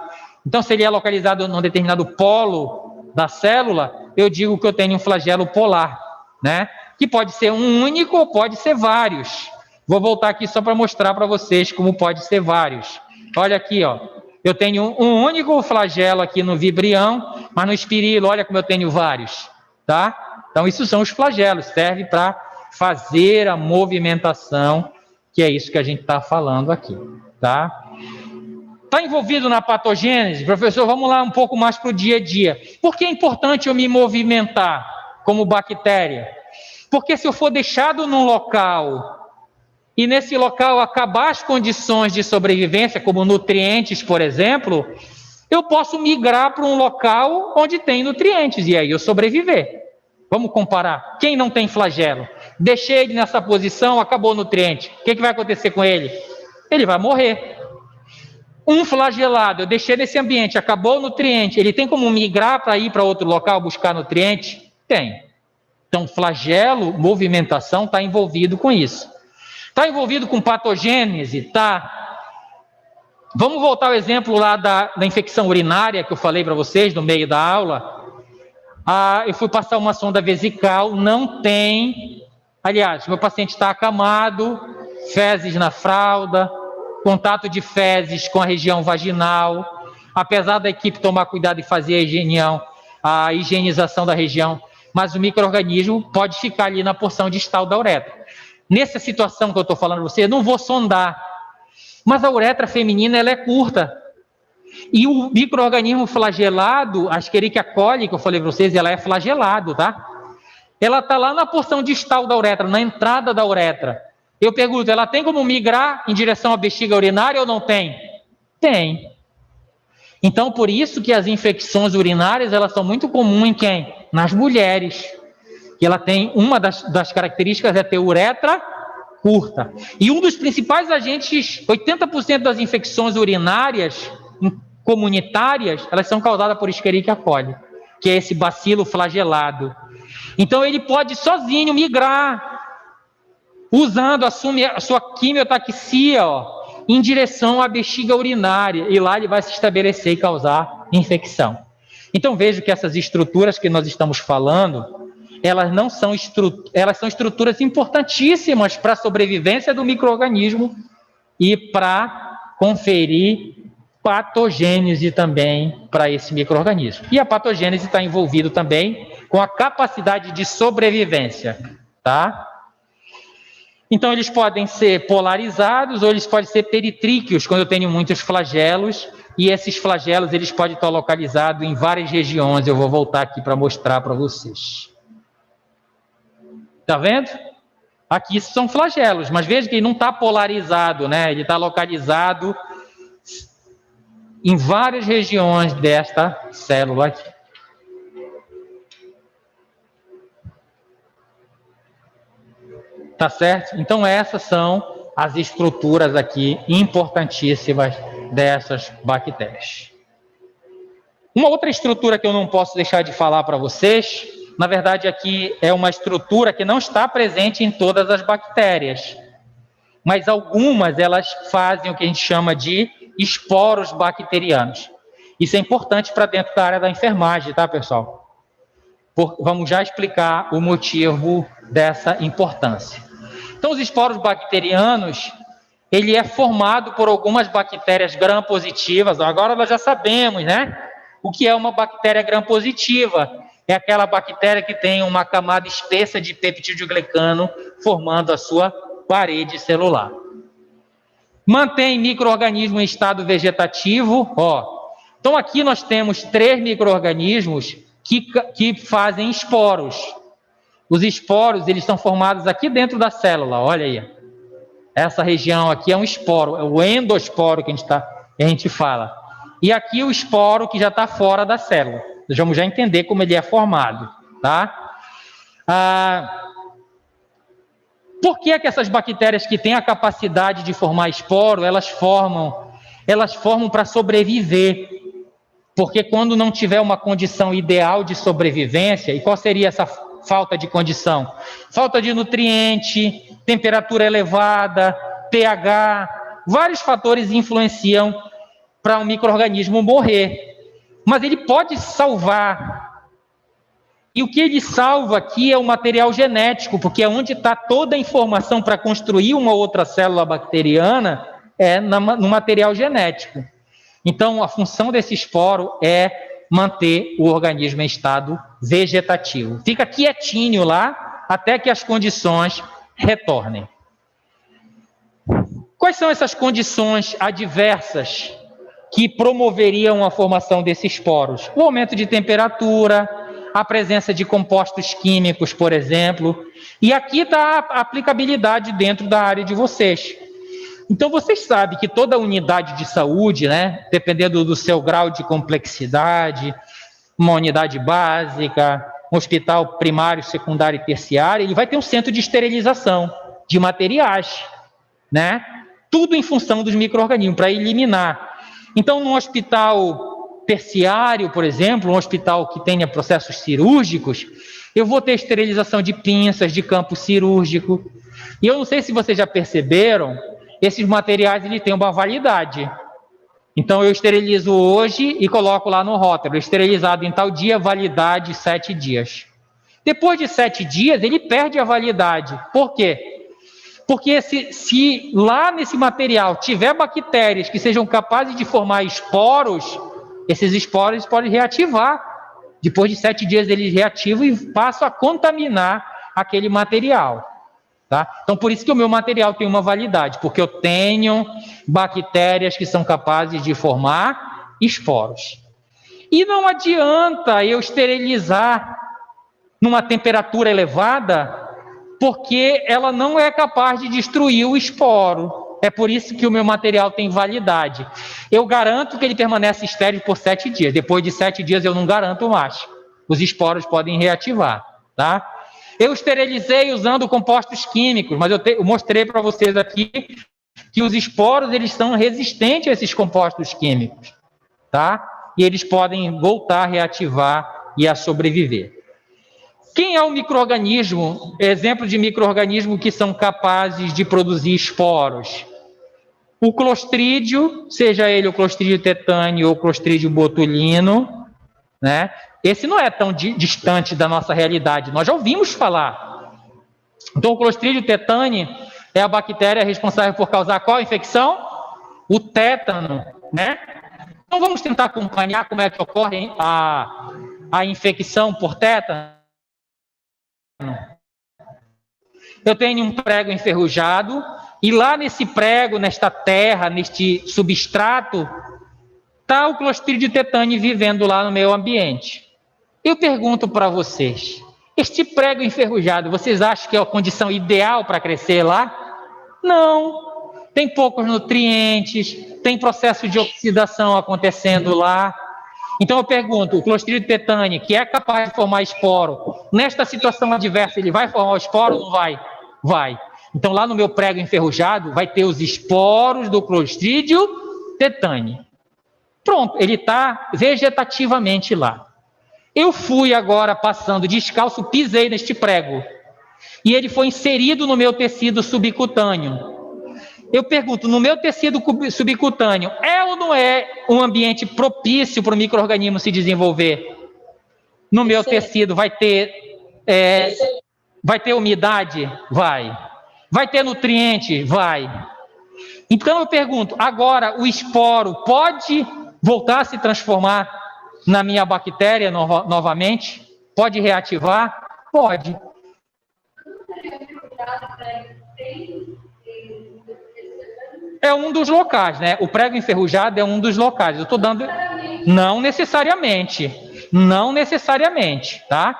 Então, se ele é localizado num determinado polo da célula, eu digo que eu tenho um flagelo polar, né? Que pode ser um único ou pode ser vários. Vou voltar aqui só para mostrar para vocês como pode ser vários. Olha aqui, ó. Eu tenho um único flagelo aqui no vibrião, mas no espirilo, olha como eu tenho vários, tá? Então, isso são os flagelos, serve para fazer a movimentação, que é isso que a gente está falando aqui, tá? Está envolvido na patogênese? Professor, vamos lá um pouco mais para o dia a dia. Por que é importante eu me movimentar como bactéria? Porque se eu for deixado num local e nesse local acabar as condições de sobrevivência, como nutrientes, por exemplo, eu posso migrar para um local onde tem nutrientes e aí eu sobreviver. Vamos comparar. Quem não tem flagelo? Deixei ele nessa posição, acabou o nutriente. O que vai acontecer com ele? Ele vai morrer. Um flagelado, eu deixei nesse ambiente, acabou o nutriente, ele tem como migrar para ir para outro local buscar nutriente? Tem. Então, flagelo, movimentação, está envolvido com isso. Está envolvido com patogênese? Tá. Vamos voltar ao exemplo lá da infecção urinária que eu falei para vocês no meio da aula. Eu fui passar uma sonda vesical, não tem... Aliás, meu paciente está acamado, fezes na fralda, contato de fezes com a região vaginal, apesar da equipe tomar cuidado e fazer a higienização da região, mas o micro-organismo pode ficar ali na porção distal da uretra. Nessa situação que eu estou falando para você, eu não vou sondar, mas a uretra feminina ela é curta, e o micro-organismo flagelado, a Escherichia coli, que eu falei para vocês, ela é flagelado, tá? Ela está lá na porção distal da uretra, na entrada da uretra. Eu pergunto, ela tem como migrar em direção à bexiga urinária ou não tem? Tem. Então, por isso que as infecções urinárias, elas são muito comuns em quem? Nas mulheres. Que ela tem, uma das características é ter uretra curta. E um dos principais agentes, 80% das infecções urinárias comunitárias, elas são causadas por Escherichia coli, que é esse bacilo flagelado. Então, ele pode sozinho migrar, usando a sua quimiotaxia, em direção à bexiga urinária, e lá ele vai se estabelecer e causar infecção. Então veja que essas estruturas que nós estamos falando, elas são estruturas importantíssimas para a sobrevivência do micro-organismo e para conferir patogênese também para esse micro-organismo. E a patogênese está envolvida também com a capacidade de sobrevivência, tá? Então, eles podem ser polarizados ou eles podem ser peritríqueos, quando eu tenho muitos flagelos, e esses flagelos eles podem estar localizados em várias regiões. Eu vou voltar aqui para mostrar para vocês. Está vendo? Aqui são flagelos, mas veja que ele não está polarizado, né? Ele está localizado em várias regiões desta célula aqui. Tá certo? Então, essas são as estruturas aqui importantíssimas dessas bactérias. Uma outra estrutura que eu não posso deixar de falar para vocês, na verdade, aqui é uma estrutura que não está presente em todas as bactérias, mas algumas elas fazem o que a gente chama de esporos bacterianos. Isso é importante para dentro da área da enfermagem, tá, pessoal? Vamos já explicar o motivo dessa importância. Então, os esporos bacterianos, ele é formado por algumas bactérias gram-positivas. Agora nós já sabemos, né? O que é uma bactéria gram-positiva? É aquela bactéria que tem uma camada espessa de peptidoglicano formando a sua parede celular. Mantém micro-organismo em estado vegetativo. Então, aqui nós temos 3 micro-organismos que fazem esporos. Os esporos, eles são formados aqui dentro da célula, olha aí. Essa região aqui é um esporo, é o endosporo que a gente fala. E aqui o esporo que já está fora da célula. Nós vamos já entender como ele é formado, tá? Por que essas bactérias que têm a capacidade de formar esporo, elas formam para sobreviver? Porque quando não tiver uma condição ideal de sobrevivência, e qual seria essa falta de condição? Falta de nutriente, temperatura elevada, pH, vários fatores influenciam para um micro-organismo morrer. Mas ele pode salvar. E o que ele salva aqui é o material genético, porque é onde está toda a informação para construir uma outra célula bacteriana, é no material genético. Então, a função desse esporo é manter o organismo em estado vegetativo. Fica quietinho lá, até que as condições retornem. Quais são essas condições adversas que promoveriam a formação desses poros? O aumento de temperatura, a presença de compostos químicos, por exemplo. E aqui está a aplicabilidade dentro da área de vocês. Então, vocês sabem que toda unidade de saúde, né, dependendo do seu grau de complexidade, uma unidade básica, um hospital primário, secundário e terciário, ele vai ter um centro de esterilização de materiais, né? Tudo em função dos micro-organismos, para eliminar. Então, num hospital terciário, por exemplo, um hospital que tenha processos cirúrgicos, eu vou ter esterilização de pinças, de campo cirúrgico. E eu não sei se vocês já perceberam, esses materiais eles têm uma validade. Então, eu esterilizo hoje e coloco lá no rótulo, esterilizado em tal dia, validade 7 dias. Depois de 7 dias, ele perde a validade. Por quê? Porque se lá nesse material tiver bactérias que sejam capazes de formar esporos, esses esporos podem reativar. Depois de 7 dias, eles reativam e passam a contaminar aquele material. Tá? Então, por isso que o meu material tem uma validade, porque eu tenho bactérias que são capazes de formar esporos. E não adianta eu esterilizar numa temperatura elevada, porque ela não é capaz de destruir o esporo. É por isso que o meu material tem validade. Eu garanto que ele permanece estéril por 7 dias. Depois de 7 dias eu não garanto mais. Os esporos podem reativar, tá? Eu esterilizei usando compostos químicos, mas eu mostrei para vocês aqui que os esporos eles são resistentes a esses compostos químicos, tá? E eles podem voltar a reativar e a sobreviver. Quem é o micro-organismo? Exemplo de micro-organismo que são capazes de produzir esporos. O clostrídio, seja ele o clostrídio tetani ou o clostrídio botulino, né? Esse não é tão distante da nossa realidade, nós já ouvimos falar. Então, o clostrídio tetani é a bactéria responsável por causar qual infecção? O tétano, né? Então, vamos tentar acompanhar como é que ocorre a infecção por tétano. Eu tenho um prego enferrujado, e lá nesse prego, nesta terra, neste substrato, está o clostrídio tetani vivendo lá no meio ambiente. Eu pergunto para vocês, este prego enferrujado, vocês acham que é a condição ideal para crescer lá? Não. Tem poucos nutrientes, tem processo de oxidação acontecendo lá. Então eu pergunto, o clostrídio tetani, que é capaz de formar esporo, nesta situação adversa, ele vai formar o esporo ou não vai? Vai. Então lá no meu prego enferrujado, vai ter os esporos do clostrídio tetani. Pronto, ele está vegetativamente lá. Eu fui agora passando descalço, pisei neste prego. E ele foi inserido no meu tecido subcutâneo. Eu pergunto, no meu tecido subcutâneo, é ou não é um ambiente propício para o micro-organismo se desenvolver? No meu tecido vai ter umidade? Vai. Vai ter nutriente? Vai. Então eu pergunto, agora o esporo pode voltar a se transformar na minha bactéria novamente? Pode reativar? Pode. É um dos locais, né? O prego enferrujado é um dos locais. Eu estou dando... Não necessariamente. Não necessariamente, tá?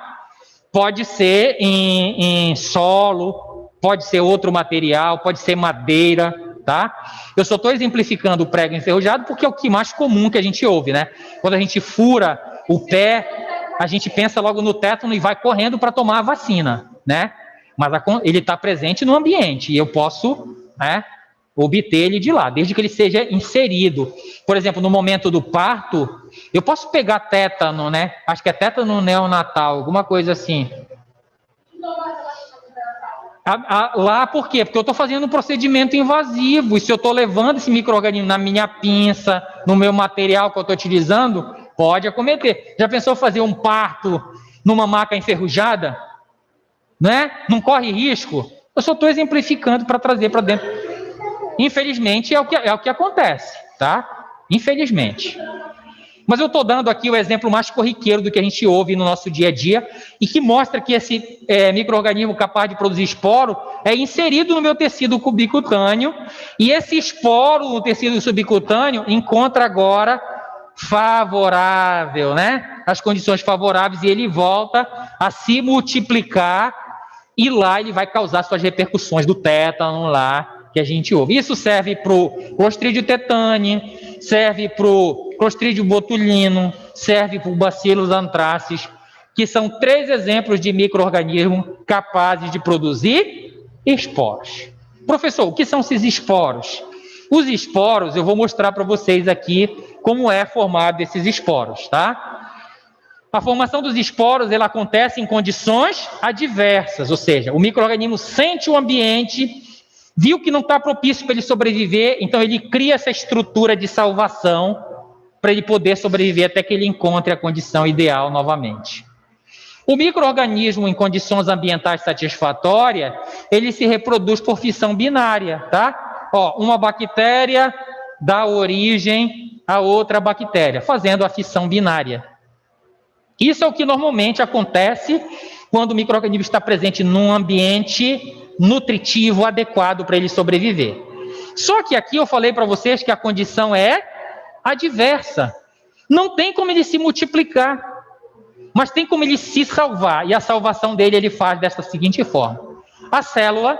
Pode ser em solo, pode ser outro material, pode ser madeira, tá? Eu só estou exemplificando o prego enferrujado porque é o que mais comum que a gente ouve, né? Quando a gente fura o pé, a gente pensa logo no tétano e vai correndo para tomar a vacina, né? Mas ele está presente no ambiente e eu posso, né, obter ele de lá, desde que ele seja inserido. Por exemplo, no momento do parto, eu posso pegar tétano, né? Acho que é tétano neonatal, alguma coisa assim. Lá por quê? Porque eu estou fazendo um procedimento invasivo, e se eu estou levando esse micro-organismo na minha pinça, no meu material que eu estou utilizando, pode acometer. Já pensou fazer um parto numa maca enferrujada? Né? Não corre risco? Eu só estou exemplificando para trazer para dentro. Infelizmente é o que acontece, tá? Infelizmente. Mas eu estou dando aqui o exemplo mais corriqueiro do que a gente ouve no nosso dia a dia e que mostra que esse micro-organismo capaz de produzir esporo é inserido no meu tecido subcutâneo, e esse esporo no tecido subcutâneo encontra agora favorável, né? As condições favoráveis, e ele volta a se multiplicar, e lá ele vai causar suas repercussões do tétano lá que a gente ouve. Isso serve para o Clostridium tetani, serve para o Clostridium botulino, serve para o Bacillus anthracis, que são 3 exemplos de micro-organismos capazes de produzir esporos. Professor, o que são esses esporos? Os esporos, eu vou mostrar para vocês aqui como é formado esses esporos, tá? A formação dos esporos, ela acontece em condições adversas, ou seja, o micro-organismo sente o ambiente, viu que não está propício para ele sobreviver, então ele cria essa estrutura de salvação para ele poder sobreviver até que ele encontre a condição ideal novamente. O micro-organismo em condições ambientais satisfatórias, ele se reproduz por fissão binária, tá? Ó, uma bactéria dá origem a outra bactéria, fazendo a fissão binária. Isso é o que normalmente acontece quando o micro-organismo está presente num ambiente nutritivo adequado para ele sobreviver. Só que aqui eu falei para vocês que a condição é adversa. Não tem como ele se multiplicar, mas tem como ele se salvar. E a salvação dele ele faz desta seguinte forma: a célula,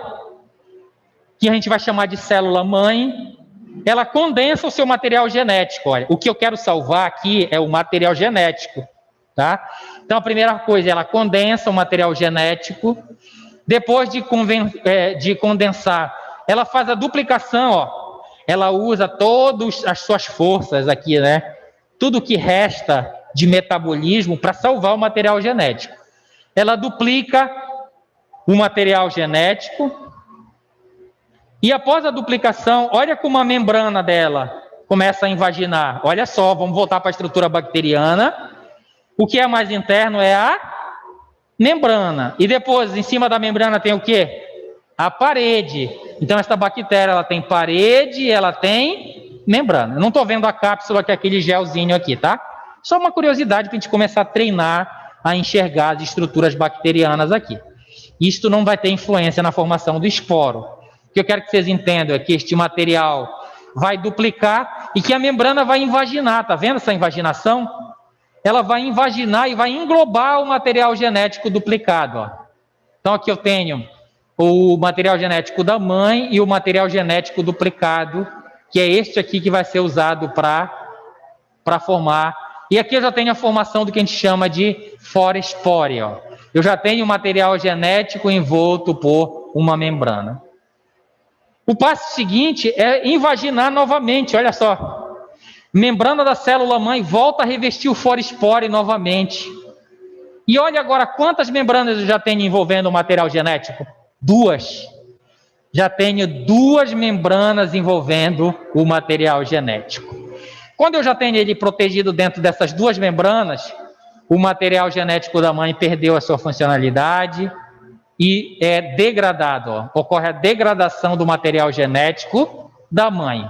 que a gente vai chamar de célula-mãe, ela condensa o seu material genético. Olha, o que eu quero salvar aqui é o material genético, tá? Então a primeira coisa, ela condensa o material genético. Depois de condensar, ela faz a duplicação, ó. Ela usa todas as suas forças aqui, né? Tudo que resta de metabolismo para salvar o material genético. Ela duplica o material genético, e após a duplicação, olha como a membrana dela começa a invaginar. Olha só, vamos voltar para a estrutura bacteriana. O que é mais interno é a membrana, e depois em cima da membrana tem o quê? A parede. Então esta bactéria, ela tem parede e ela tem membrana. Eu não estou vendo a cápsula, que é aquele gelzinho aqui, tá? Só uma curiosidade para a gente começar a treinar a enxergar as estruturas bacterianas aqui. Isto não vai ter influência na formação do esporo. O que eu quero que vocês entendam é que este material vai duplicar e que a membrana vai invaginar. Tá vendo essa invaginação? Ela vai invaginar e vai englobar o material genético duplicado, ó. Então aqui eu tenho o material genético da mãe e o material genético duplicado, que é este aqui que vai ser usado para formar. E aqui eu já tenho a formação do que a gente chama de forespore, ó. Eu já tenho o material genético envolto por uma membrana. O passo seguinte é invaginar novamente, olha só. Membrana da célula-mãe volta a revestir o forespore novamente. E olha agora quantas membranas eu já tenho envolvendo o material genético. 2. Já tenho 2 membranas envolvendo o material genético. Quando eu já tenho ele protegido dentro dessas 2 membranas, o material genético da mãe perdeu a sua funcionalidade e é degradado. Ó. Ocorre a degradação do material genético da mãe.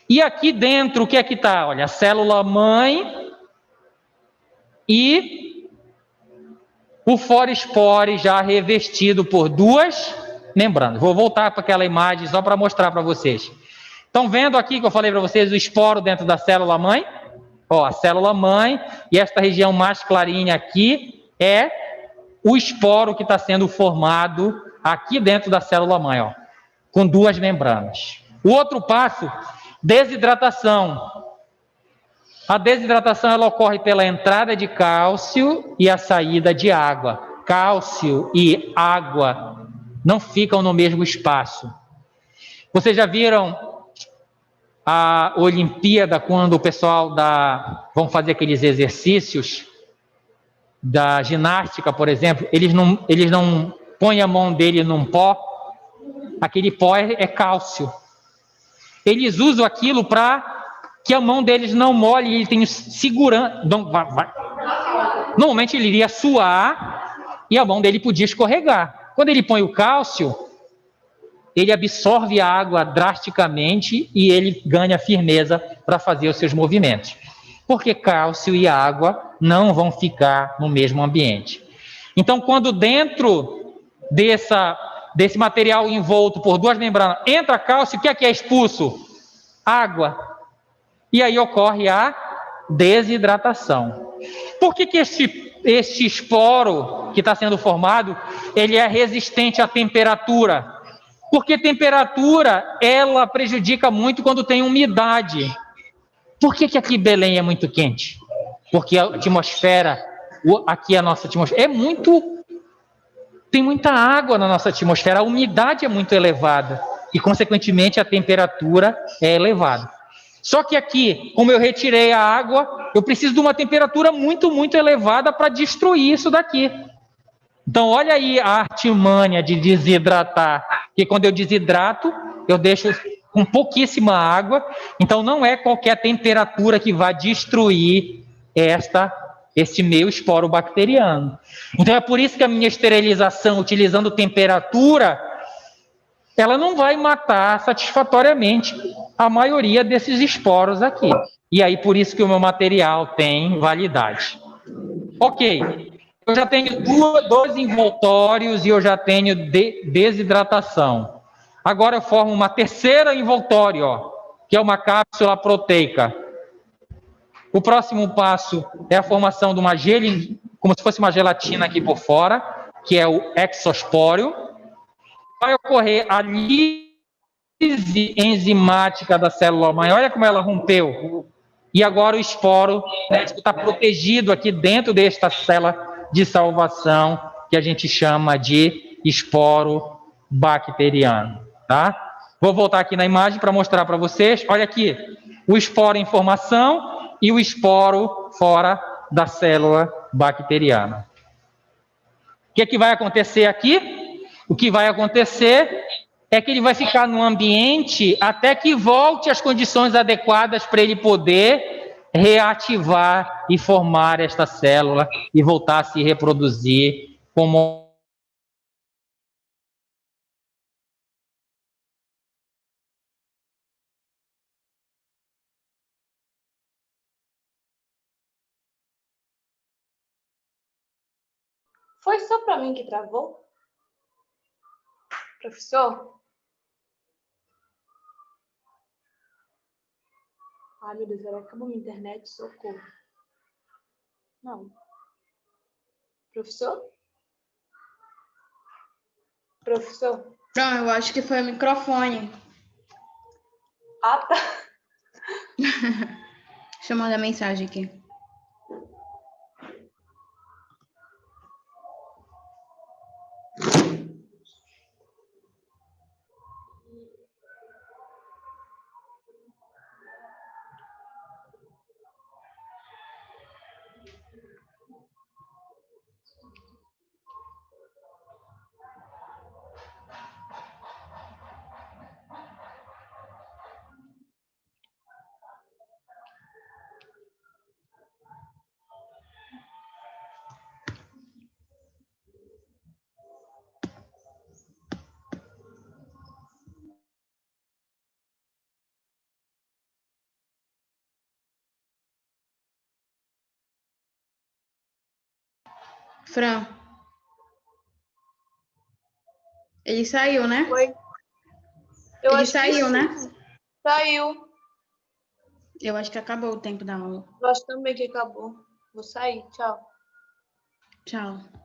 E aqui dentro, o que é que está? Olha, a célula-mãe e o forespore já revestido por 2 membranas. Vou voltar para aquela imagem só para mostrar para vocês. Estão vendo aqui que eu falei para vocês o esporo dentro da célula-mãe? Ó, a célula-mãe, e esta região mais clarinha aqui é o esporo que está sendo formado aqui dentro da célula-mãe, ó, com 2 membranas. O outro passo, desidratação. A desidratação ela ocorre pela entrada de cálcio e a saída de água. Cálcio e água não ficam no mesmo espaço. Vocês já viram a Olimpíada, quando o pessoal vão fazer aqueles exercícios da ginástica, por exemplo, eles não põe a mão dele num pó, aquele pó é cálcio. Eles usam aquilo para que a mão deles não molhe, ele tem segurança. Normalmente ele iria suar e a mão dele podia escorregar. Quando ele põe o cálcio, ele absorve a água drasticamente e ele ganha firmeza para fazer os seus movimentos. Porque cálcio e água não vão ficar no mesmo ambiente. Então, quando dentro desse material envolto por duas membranas entra cálcio, o que é expulso? Água. E aí ocorre a desidratação. Por que este esporo que está sendo formado, ele é resistente à temperatura? Porque temperatura, ela prejudica muito quando tem umidade. Por que aqui em Belém é muito quente? Porque a atmosfera, aqui a nossa atmosfera, tem muita água na nossa atmosfera, a umidade é muito elevada e, consequentemente, a temperatura é elevada. Só que aqui, como eu retirei a água, eu preciso de uma temperatura muito, muito elevada para destruir isso daqui. Então, olha aí a artimanha de desidratar, que quando eu desidrato, eu deixo com pouquíssima água, então não é qualquer temperatura que vai destruir este meio esporo bacteriano. Então é por isso que a minha esterilização, utilizando temperatura, ela não vai matar satisfatoriamente a maioria desses esporos aqui. E aí por isso que o meu material tem validade. Ok. Eu já tenho dois envoltórios e eu já tenho desidratação. Agora eu formo uma terceira envoltório, que é uma cápsula proteica. O próximo passo é a formação de uma como se fosse uma gelatina aqui por fora, que é o exospóreo. Vai ocorrer a lise enzimática da célula mãe. Olha como ela rompeu. E agora o esporo está protegido aqui dentro desta célula de salvação, que a gente chama de esporo bacteriano, tá? Vou voltar aqui na imagem para mostrar para vocês. Olha aqui, o esporo em formação e o esporo fora da célula bacteriana. O que vai acontecer aqui? O que vai acontecer é que ele vai ficar no ambiente até que volte às condições adequadas para ele poder reativar e formar esta célula e voltar a se reproduzir como Foi só para mim que travou? Professor? Ai, meu Deus, será que acabou minha internet? Socorro. Não. Professor? Professor? Não, eu acho que foi o microfone. Ah, tá. Deixa eu mandar mensagem aqui. Fran. Ele saiu, né? Foi. Ele saiu, né? Saiu. Eu acho que acabou o tempo da aula. Eu acho também que acabou. Vou sair. Tchau. Tchau.